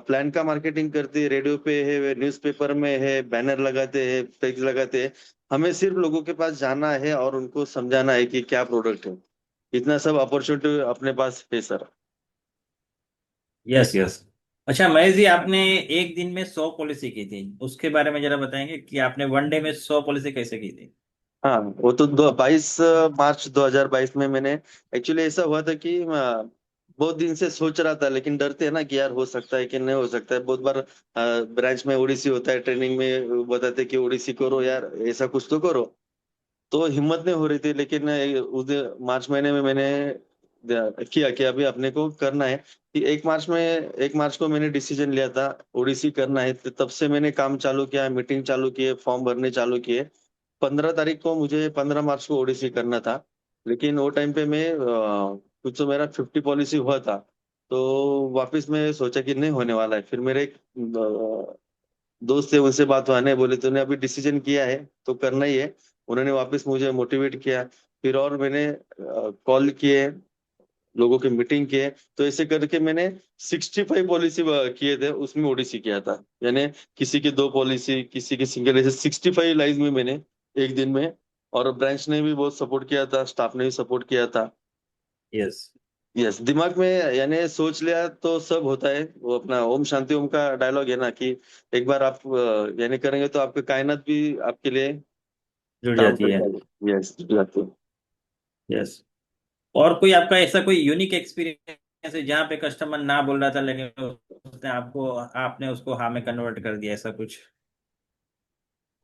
प्लान का मार्केटिंग करती है, रेडियो पे है, न्यूज़पेपर में है, बैनर लगाते हैं, फ्लेक्स लगाते हैं। हमें सिर्फ लोगों के पास जाना है और उनको समझाना है कि क्या प्रोडक्ट है। इतना सब अपॉर्चुनिटी अपने पास है सर। Yes yes. अच्छा महेश जी, आपने एक दिन में 100 पॉलिसी की थी, उसके बारे में जरा बताएंगे कि आपने वन डे में 100 पॉलिसी कैसे की थी? हाँ, वो तो 22 मार्च 2022 में मैंने, एक्चुअली ऐसा हुआ था कि बहुत दिन से सोच रहा था, लेकिन डरते हैं ना कि यार हो सकता है कि नहीं हो सकता है, बहुत बार ब्रांच में ओडीसी होता है, ट्रेनिंग में बताते कि ओडीसी करो यार, ऐसा कुछ तो करो। तो हिम्मत नहीं हो रही थी, लेकिन उस मार्च महीने में मैंने किया कि अभी अपने को करना है, कि 1 मार्च को मैंने डिसीजन लिया था ओडीसी करना है, तो तब से मैंने काम चालू किया, मीटिंग चालू किए, फॉर्म भरने चालू किए। 15 तारीख को मुझे 15 मार्च को ओडीसी करना था। लेकिन वो टाइम पे मैं कुछ तो मेरा 50 पॉलिसी हुआ था। तो वापस मैं सोचा कि नहीं होने वाला है। फिर मेरे एक दोस्त थे, उनसे बात हुआ, नहीं बोले तूने अभी डिसीजन किया है तो करना ही है। उन्होंने वापस मुझे मोटिवेट किया। फिर और मैंने कॉल किए, लोगों की मीटिंग किए। तो ऐसे करके मैंने 65 पॉलिसी किए थे, उसमें ओडीसी किया था। यानी किसी की 2 पॉलिसी, किसी की सिंगल, ऐसे 65 लाइव में मैंने एक दिन में। और ब्रांच ने भी बहुत सपोर्ट किया था, स्टाफ ने भी सपोर्ट किया था। यस। यस, दिमाग में यानी सोच लिया तो सब होता है। वो अपना ओम शांति ओम का डायलॉग है ना कि एक बार आप यानी करेंगे तो आपकी कायनात भी आपके लिए जुड़ काम जाती है। करता है। यस, जाते हैं। यस। और कोई आपका ऐसा कोई यूनिक एक्सपीरियंस है जहाँ पे कस्टमर ना बोल रहा था लेकिन उसने आपको, आपने उसको हाँ में कन्वर्ट कर दिया, ऐसा कुछ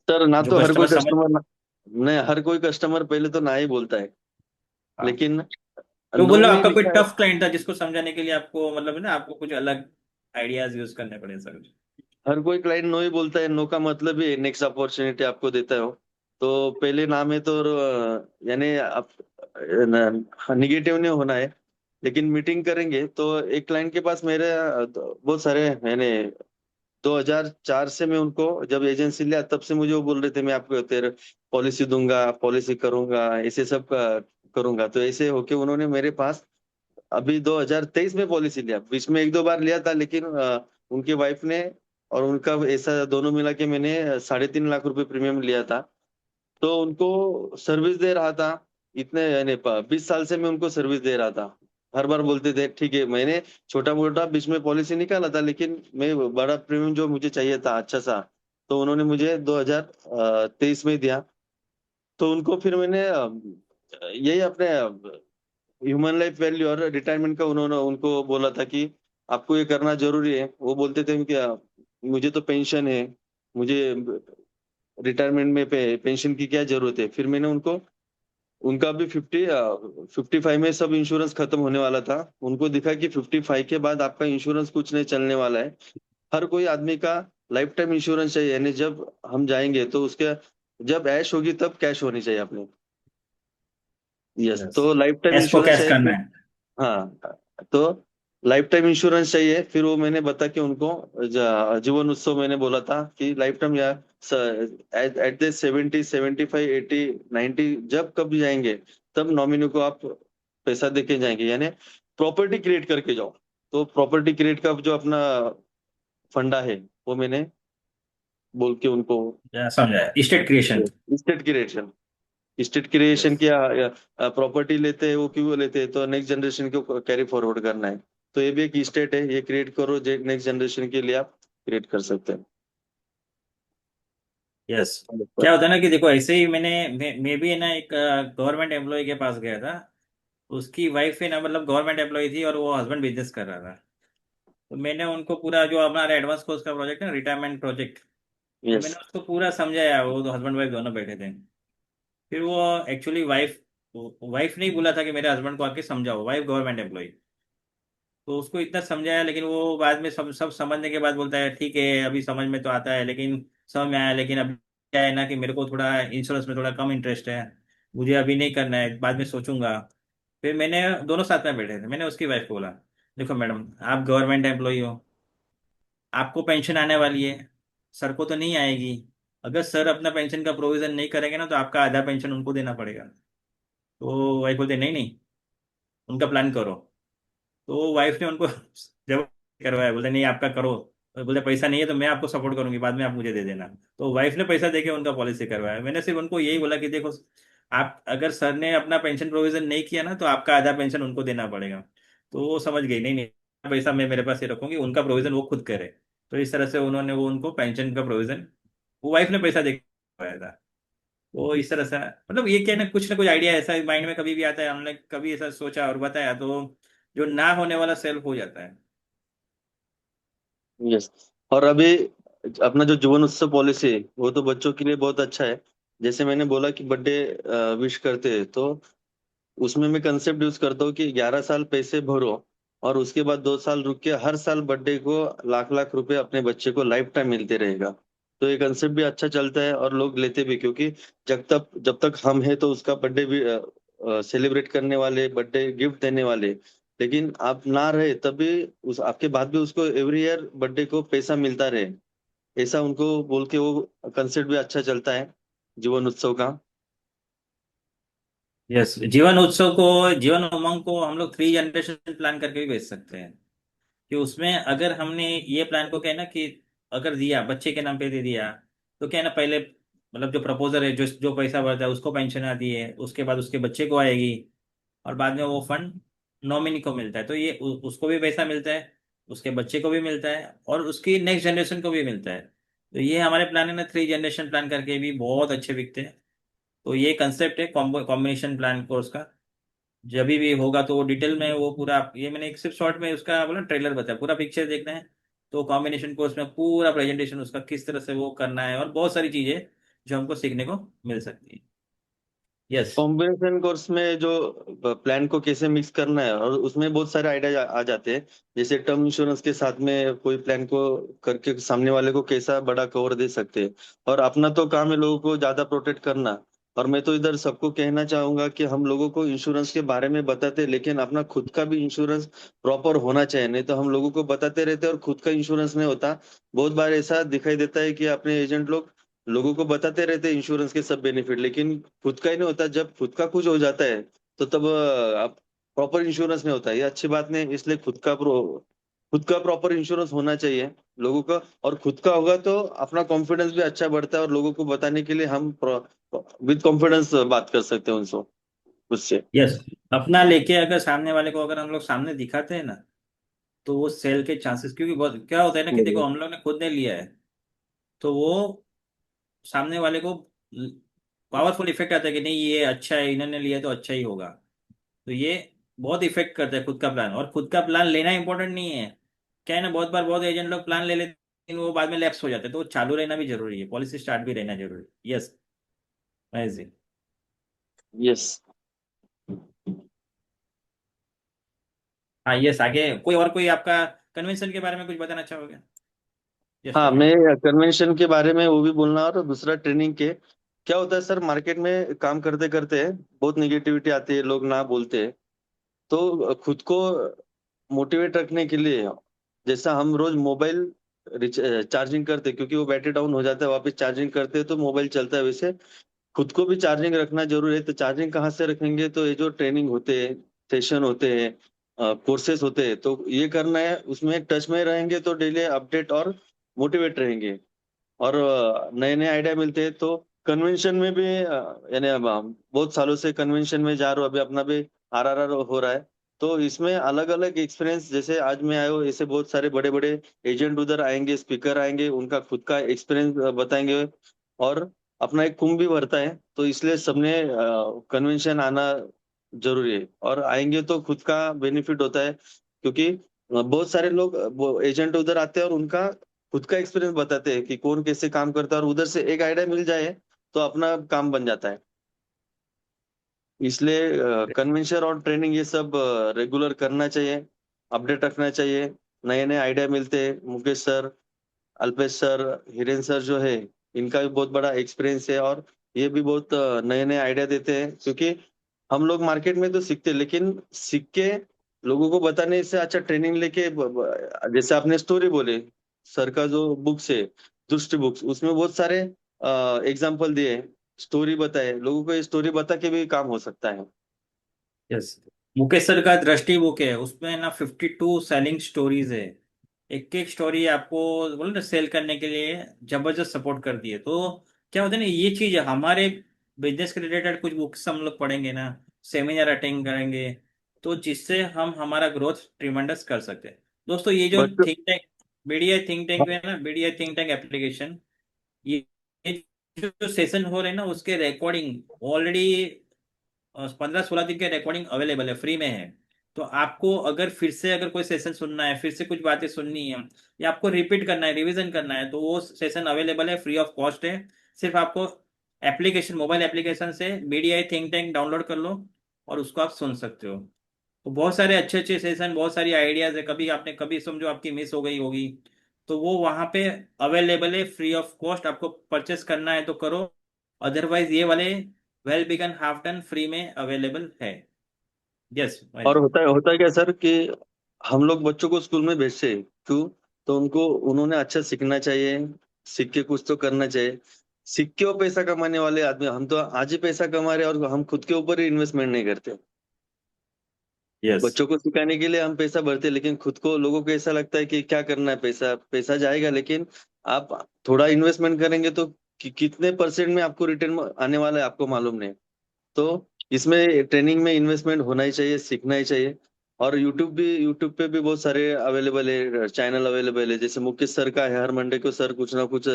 सर, ना जो तो हर कस्टमर कोई समझ। कस्टमर ना, नहीं, हर कोई कस्टमर पहले तो ना ही बोलता है। हाँ। लेकिन तो नो बोलो में आपका कोई लिखा है। टफ क्लाइंट था जिसको समझाने के लिए आपको मतलब है ना, आपको कुछ अलग आइडियाज यूज करने पड़े सर। हर कोई क्लाइंट नो ही बोलता है। नो का मतलब ही नेक्स्ट अपॉर्चुनिटी आपको देता है वो। तो पहले नाम है तो यानी आप निगेटिव नहीं होना है। लेकिन मीटिंग करेंगे तो एक क्लाइंट के पास मेरे बहुत सारे यानी 2004 से मैं उनको जब एजेंसी लिया तब से मुझे वो बोल रहे थे मैं आपको तेरे पॉलिसी दूंगा, पॉलिसी करूंगा, ऐसे सब करूंगा। तो ऐसे होके उन्होंने मेरे पास अभी 2023 में पॉलिसी लिया। बीच में एक दो बार लिया था, लेकिन उनकी वाइफ ने और उनका ऐसा दोनों मिला के मैंने 3.5 लाख रुपए प्रीमियम लिया था। तो उनको सर्विस दे रहा था। इतने यानी 20 साल से मैं उनको सर्विस दे रहा था। हर बार बोलते थे ठीक है। मैंने छोटा मोटा बीच में पॉलिसी निकाला था, लेकिन मैं बड़ा प्रीमियम जो मुझे चाहिए था अच्छा सा, तो उन्होंने मुझे 2023 में दिया। तो उनको फिर मैंने यही अपने ह्यूमन लाइफ वैल्यू और रिटायरमेंट का उन्होंने उनको बोला था कि आपको ये करना जरूरी है। वो बोलते थे कि मुझे तो पेंशन है, मुझे रिटायरमेंट में पेंशन की क्या जरूरत है। फिर मैंने उनको, उनका भी 55 में सब इंश्योरेंस खत्म होने वाला था। उनको दिखा कि 55 के बाद आपका इंश्योरेंस कुछ नहीं चलने वाला है। हर कोई आदमी का लाइफ टाइम इंश्योरेंस चाहिए। यानी जब हम जाएंगे तो उसके, जब ऐश होगी तब कैश होनी चाहिए अपने। Yes, yes. तो लाइफ टाइम कैश को इंश्योरेंस कैश करना चाहिए। है। हाँ, तो लाइफ टाइम इंश्योरेंस चाहिए। फिर वो मैंने बता के उनको जीवन उत्सव मैंने बोला था कि लाइफ टाइम या एट एट द 70, 75, 80, 90 जब कब जाएंगे तब नॉमिनी को आप पैसा देके जाएंगे। यानी प्रॉपर्टी क्रिएट करके जाओ। तो प्रॉपर्टी क्रिएट का जो अपना फंडा है वो मैंने बोल के उनको समझा, state creation. State creation, state creation yes. की प्रॉपर्टी लेते हैं वो क्यों लेते हैं, तो नेक्स्ट जनरेशन को कैरी फॉरवर्ड करना है। तो ये भी एक स्टेट है, ये क्रिएट करो नेक्स्ट जनरेशन के लिए आप क्रिएट कर सकते हैं। यस। क्या होता है ना कि देखो ऐसे ही मैं भी है ना एक गवर्नमेंट एम्प्लॉय के पास गया था। उसकी वाइफ है ना मतलब गवर्नमेंट एम्प्लॉय थी और वो हस्बैंड बिजनेस कर रहा था। तो मैंने उनको पूरा जो हमारा एडवांस कोर्स का प्रोजेक्ट है ना, रिटायरमेंट प्रोजेक्ट, तो यस। मैंने उसको पूरा समझाया। वो तो हस्बैंड वाइफ दोनों बैठे थे। फिर वो एक्चुअली वाइफ, वाइफ ने ही बोला था कि मेरे हस्बैंड को आके समझाओ, वाइफ गवर्नमेंट एम्प्लॉय। तो उसको इतना समझाया लेकिन वो बाद में सब सब समझने के बाद बोलता है ठीक है अभी समझ में तो आता है, लेकिन समझ में आया, लेकिन अभी क्या है ना कि मेरे को थोड़ा इंश्योरेंस में थोड़ा कम इंटरेस्ट है, मुझे अभी नहीं करना है, बाद में सोचूंगा। फिर मैंने, दोनों साथ में बैठे थे, मैंने उसकी वाइफ को बोला देखो मैडम आप गवर्नमेंट एम्प्लॉय हो, आपको पेंशन आने वाली है, सर को तो नहीं आएगी। अगर सर अपना पेंशन का प्रोविजन नहीं करेंगे ना तो आपका आधा पेंशन उनको देना पड़ेगा। तो वाइफ बोलते नहीं नहीं, उनका प्लान करो। तो वाइफ ने उनको जब करवाया, बोलते नहीं आपका करो। तो बोलते पैसा नहीं है तो मैं आपको सपोर्ट करूंगी, बाद में आप मुझे दे देना। तो वाइफ ने पैसा देके उनका पॉलिसी करवाया। मैंने सिर्फ उनको यही बोला कि देखो आप अगर सर ने अपना पेंशन प्रोविजन नहीं किया ना तो आपका आधा पेंशन उनको देना पड़ेगा। तो वो समझ गई, नहीं नहीं पैसा मैं मेरे पास ही रखूंगी, उनका प्रोविजन वो खुद करे। तो इस तरह से उन्होंने वो उनको पेंशन का प्रोविजन, वो वाइफ ने पैसा दे के करवाया था। तो इस तरह से मतलब ये क्या है ना कुछ आइडिया ऐसा माइंड में कभी भी आता है, हमने कभी ऐसा सोचा और बताया तो जो ना होने वाला सेल्फ हो जाता है। यस। और अभी अपना जो जीवन उत्सव पॉलिसी है वो तो बच्चों के लिए बहुत अच्छा है। जैसे मैंने बोला कि बर्थडे विश करते हैं, तो उसमें मैं कंसेप्ट यूज करता हूँ कि 11 साल पैसे भरो और उसके बाद 2 साल रुक के हर साल बर्थडे को लाख लाख रुपए अपने बच्चे को लाइफ टाइम मिलते रहेगा। तो ये कंसेप्ट भी अच्छा चलता है और लोग लेते भी, क्योंकि जब तक हम हैं तो उसका बर्थडे भी सेलिब्रेट करने वाले, बर्थडे गिफ्ट देने वाले। लेकिन आप ना रहे तब भी उस आपके बाद भी उसको एवरी ईयर बर्थडे को पैसा मिलता रहे, ऐसा उनको बोल के वो कंसेप्ट भी अच्छा चलता है जीवन उत्सव का। यस, जीवन उत्सव को, जीवन उमंग को हम लोग 3 जनरेशन प्लान करके भी भेज सकते हैं। कि उसमें अगर हमने ये प्लान को क्या है ना कि अगर दिया बच्चे के नाम पे दे दिया, तो क्या है ना, पहले मतलब जो प्रपोजर है, जो जो पैसा भरता है उसको पेंशन आती है, उसके बाद उसके बच्चे को आएगी, और बाद में वो फंड नॉमिनी को मिलता है, तो ये उसको भी पैसा मिलता है, उसके बच्चे को भी मिलता है, और उसकी नेक्स्ट जनरेशन को भी मिलता है। तो ये हमारे प्लान है ना, 3 जनरेशन प्लान करके भी बहुत अच्छे बिकते हैं। तो ये कंसेप्ट है कॉम्बिनेशन प्लान कोर्स का। जब भी होगा तो वो डिटेल में वो पूरा, ये मैंने एक सिर्फ शॉर्ट में उसका बोला ट्रेलर बताया, पूरा पिक्चर देखना है तो कॉम्बिनेशन कोर्स में पूरा प्रेजेंटेशन उसका किस तरह से वो करना है, और बहुत सारी चीजें जो हमको सीखने को मिल सकती है। यस। कॉम्बिनेशन कोर्स में जो प्लान को कैसे मिक्स करना है, और उसमें बहुत सारे आइडिया आ जाते हैं। जैसे टर्म इंश्योरेंस के साथ में कोई प्लान को करके सामने वाले को कैसा बड़ा कवर दे सकते हैं। और अपना तो काम है लोगों को ज्यादा प्रोटेक्ट करना। और मैं तो इधर सबको कहना चाहूंगा कि हम लोगों को इंश्योरेंस के बारे में बताते हैं, लेकिन अपना खुद का भी इंश्योरेंस प्रॉपर होना चाहिए। नहीं तो हम लोगों को बताते रहते हैं और खुद का इंश्योरेंस नहीं होता। बहुत बार ऐसा दिखाई देता है कि अपने एजेंट लोग लोगों को बताते रहते हैं इंश्योरेंस के सब बेनिफिट, लेकिन खुद का ही नहीं होता। जब खुद का कुछ हो जाता है तो तब आप प्रॉपर इंश्योरेंस नहीं होता, ये अच्छी बात नहीं। इसलिए खुद का प्रॉपर इंश्योरेंस होना चाहिए लोगों का। और खुद का होगा तो अपना कॉन्फिडेंस भी अच्छा बढ़ता है, और लोगों को बताने के लिए हम विद कॉन्फिडेंस बात कर सकते हैं उनसे, उससे। यस, अपना लेके अगर सामने वाले को अगर हम लोग सामने दिखाते हैं ना, तो वो सेल के चांसेस, क्योंकि बहुत क्या होता है ना कि देखो, हम्म। हम लोग ने खुद ने लिया है, तो वो सामने वाले को पावरफुल इफेक्ट आता है कि नहीं ये अच्छा है, इन्होंने लिया है तो अच्छा ही होगा। तो ये बहुत इफेक्ट करता है खुद का प्लान, और खुद का प्लान लेना इंपॉर्टेंट नहीं है। क्या है ना, बहुत बार बहुत एजेंट लोग प्लान ले लेते हैं, लेकिन वो बाद में लैप्स हो जाते हैं, तो वो चालू रहना भी जरूरी है, पॉलिसी स्टार्ट भी रहना जरूरी है। यस, महेश जी। यस। हाँ यस, आगे कोई और कोई आपका कन्वेंशन के बारे में कुछ बताना चाहोगे? जस्ट हाँ, अ मैं मिनट। कन्वेंशन के बारे में वो भी बोलना, और दूसरा ट्रेनिंग के क्या होता है सर, मार्केट में काम करते करते बहुत निगेटिविटी आती है, लोग ना बोलते हैं। तो खुद को मोटिवेट रखने के लिए, जैसा हम रोज मोबाइल चार्जिंग करते, क्योंकि वो बैटरी डाउन हो जाता है, वापस चार्जिंग करते हैं तो मोबाइल चलता है, वैसे खुद को भी चार्जिंग रखना जरूरी है। तो चार्जिंग कहाँ से रखेंगे, तो ये जो ट्रेनिंग होते हैं, सेशन होते हैं, कोर्सेज होते हैं, तो ये करना है। उसमें टच में रहेंगे तो डेली अपडेट और मोटिवेट रहेंगे। और नए नए आइडिया मिलते हैं। तो कन्वेंशन में भी यानी अब हम बहुत सालों से कन्वेंशन में जा रहा हूँ, अभी अपना भी RRR हो रहा है। तो इसमें अलग अलग एक्सपीरियंस, जैसे आज मैं आया हूँ, ऐसे बहुत सारे बड़े बड़े एजेंट उधर आएंगे, स्पीकर आएंगे, उनका खुद का एक्सपीरियंस बताएंगे। और अपना एक कुंभ भी भरता है, तो इसलिए सबने कन्वेंशन आना जरूरी है। और आएंगे तो खुद का बेनिफिट होता है, क्योंकि बहुत सारे लोग एजेंट उधर आते हैं और उनका खुद का एक्सपीरियंस बताते हैं कि कौन कैसे काम करता है, और उधर से एक आइडिया मिल जाए तो अपना काम बन जाता है। इसलिए कन्वेंशन और ट्रेनिंग ये सब रेगुलर करना चाहिए, अपडेट रखना चाहिए। नए नए आइडिया मिलते हैं। Mukesh sir, Alpesh sir, Hiren sir जो है, इनका भी बहुत बड़ा एक्सपीरियंस है, और ये भी बहुत नए नए आइडिया देते हैं। क्योंकि हम लोग मार्केट में तो सीखते हैं, लेकिन सीख के लोगों को बताने से अच्छा ट्रेनिंग लेके जैसे आपने स्टोरी बोले, सर का जो बुक्स है, दृष्टि बुक्स, उसमें बहुत सारे एग्जाम्पल दिए, स्टोरी बताए लोगों को। ये स्टोरी बता के भी काम हो सकता है। यस, मुकेश सर का दृष्टि बुक है, उसमें ना 52 सेलिंग स्टोरीज है। एक एक स्टोरी आपको बोले ना सेल करने के लिए जबरदस्त सपोर्ट करती है। तो क्या होता है ना, ये चीज हमारे बिजनेस के रिलेटेड कुछ बुक्स हम लोग पढ़ेंगे ना, सेमिनार अटेंड करेंगे, तो जिससे हम हमारा ग्रोथ ट्रिमेंडस कर सकते हैं। दोस्तों, ये जो but think tank, BDI think tank है ना, बीडीआई थिंक टैंक एप्लीकेशन, ये जो सेशन हो रहे हैं ना, उसके रिकॉर्डिंग ऑलरेडी 15-16 दिन के रिकॉर्डिंग अवेलेबल है, फ्री में है। तो आपको अगर फिर से अगर कोई सेशन सुनना है, फिर से कुछ बातें सुननी है, या आपको रिपीट करना है, रिवीजन करना है, तो वो सेशन अवेलेबल है, फ्री ऑफ कॉस्ट है। सिर्फ आपको एप्लीकेशन, मोबाइल एप्लीकेशन से बीडीआई थिंक टैंक डाउनलोड कर लो, और उसको आप सुन सकते हो। तो बहुत सारे अच्छे अच्छे सेशन, बहुत सारी आइडियाज है, कभी आपने कभी समझो आपकी मिस हो गई होगी, तो वो वहां पे अवेलेबल है, फ्री ऑफ कॉस्ट। आपको परचेस करना है तो करो, अदरवाइज ये वाले well begun half done free में अवेलेबल है। यस और भाई। होता है क्या सर कि हम लोग बच्चों को स्कूल में भेजते हैं, क्यों? तो उनको उन्होंने अच्छा सीखना चाहिए, सीख के कुछ तो करना चाहिए। सीख के वो पैसा कमाने वाले आदमी, हम तो आज ही पैसा कमा रहे हैं और हम खुद के ऊपर ही इन्वेस्टमेंट नहीं करते। यस। बच्चों को सिखाने के लिए हम पैसा भरते हैं, लेकिन खुद को, लोगों को ऐसा लगता है कि क्या करना है, पैसा पैसा जाएगा, लेकिन आप थोड़ा इन्वेस्टमेंट करेंगे तो कितने परसेंट में आपको रिटर्न आने वाला है आपको मालूम नहीं। तो इसमें ट्रेनिंग में इन्वेस्टमेंट होना ही चाहिए, सीखना ही चाहिए। और यूट्यूब पे भी बहुत सारे अवेलेबल है, चैनल अवेलेबल है, जैसे मुकेश सर का है, हर मंडे को सर कुछ ना कुछ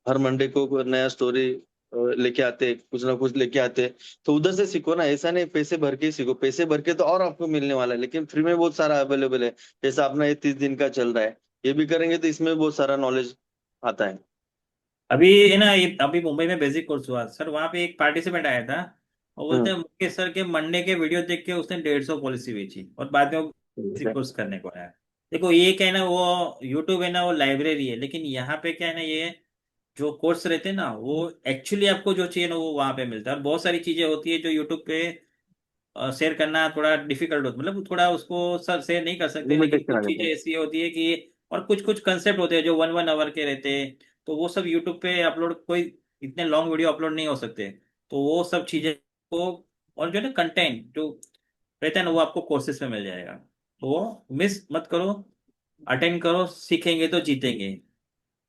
हर मंडे को कोई नया स्टोरी लेके आते, कुछ ना कुछ लेके आते। तो उधर से सीखो ना, ऐसा नहीं पैसे भर के ही सीखो, पैसे भर के तो और आपको मिलने वाला है, लेकिन फ्री में बहुत सारा अवेलेबल है। जैसा अपना ये 30 दिन का चल रहा है, ये भी करेंगे तो इसमें बहुत सारा नॉलेज आता है। अभी है ना, ये अभी मुंबई में बेसिक कोर्स हुआ सर, वहाँ पे एक पार्टिसिपेंट आया था। वो बोलते हम्म। हैं मुकेश सर के मंडे के वीडियो देख के उसने 150 पॉलिसी बेची, और बाद में वो बेसिक ठीक कोर्स करने को आया। देखो ये क्या है ना, वो यूट्यूब है ना, वो लाइब्रेरी है, लेकिन यहाँ पे क्या है ना, ये जो कोर्स रहते हैं ना, वो एक्चुअली आपको जो चाहिए ना वो वहाँ पे मिलता है। और बहुत सारी चीजें होती है जो यूट्यूब पे शेयर करना थोड़ा डिफिकल्ट होता, मतलब थोड़ा उसको सर शेयर नहीं कर सकते, लेकिन लिमिटेशन आ कुछ जाता चीजें है। ऐसी होती है कि, और कुछ कुछ कंसेप्ट होते हैं जो 1 1 आवर के रहते हैं, तो वो सब यूट्यूब पे अपलोड, कोई इतने लॉन्ग वीडियो अपलोड नहीं हो सकते। तो वो सब चीजें को, और जो है ना कंटेंट जो रहता है ना, वो आपको कोर्सेज में मिल जाएगा। तो वो मिस मत करो, अटेंड करो, सीखेंगे तो जीतेंगे।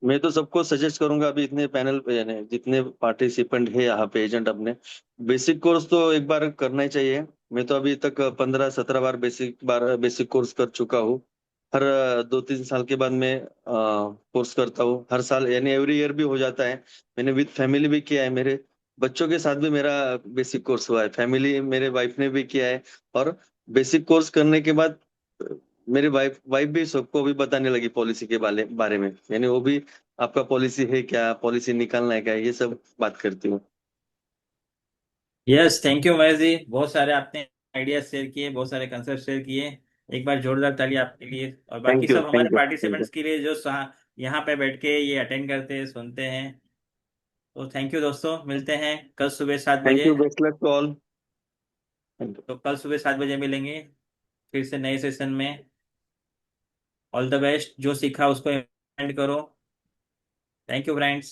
मैं तो सबको सजेस्ट करूंगा, अभी इतने पैनल पे यानी जितने पार्टिसिपेंट है यहाँ पे, एजेंट अपने, बेसिक कोर्स तो एक बार करना ही चाहिए। मैं तो अभी तक 15 17 बार बेसिक कोर्स कर चुका हूँ। हर 2 3 साल के बाद मैं कोर्स करता हूँ, हर साल यानी एवरी ईयर भी हो जाता है। मैंने विद फैमिली भी किया है, मेरे बच्चों के साथ भी मेरा बेसिक कोर्स हुआ है, फैमिली मेरे वाइफ ने भी किया है। और बेसिक कोर्स करने के बाद मेरी वाइफ वाइफ भी सबको भी बताने लगी पॉलिसी के बारे बारे में, यानी वो भी आपका पॉलिसी है क्या, पॉलिसी निकालना है क्या, ये सब बात करती हूँ। Yes, thank you Mahesh ji, बहुत सारे आपने आइडियाज शेयर किए, बहुत सारे कंसेप्ट शेयर किए। एक बार जोरदार ताली आपके लिए, और बाकी थैंक यू, सब हमारे thank you, thank you. Participants के लिए जो यहाँ पे बैठ के ये अटेंड करते हैं, सुनते हैं। तो थैंक यू दोस्तों, मिलते हैं कल सुबह 7 बजे। Thank you, best luck to all. Thank you. तो कल सुबह 7 बजे मिलेंगे फिर से नए सेशन में। ऑल द बेस्ट, जो सीखा उसको इम्प्लीमेंट करो। Thank you friends.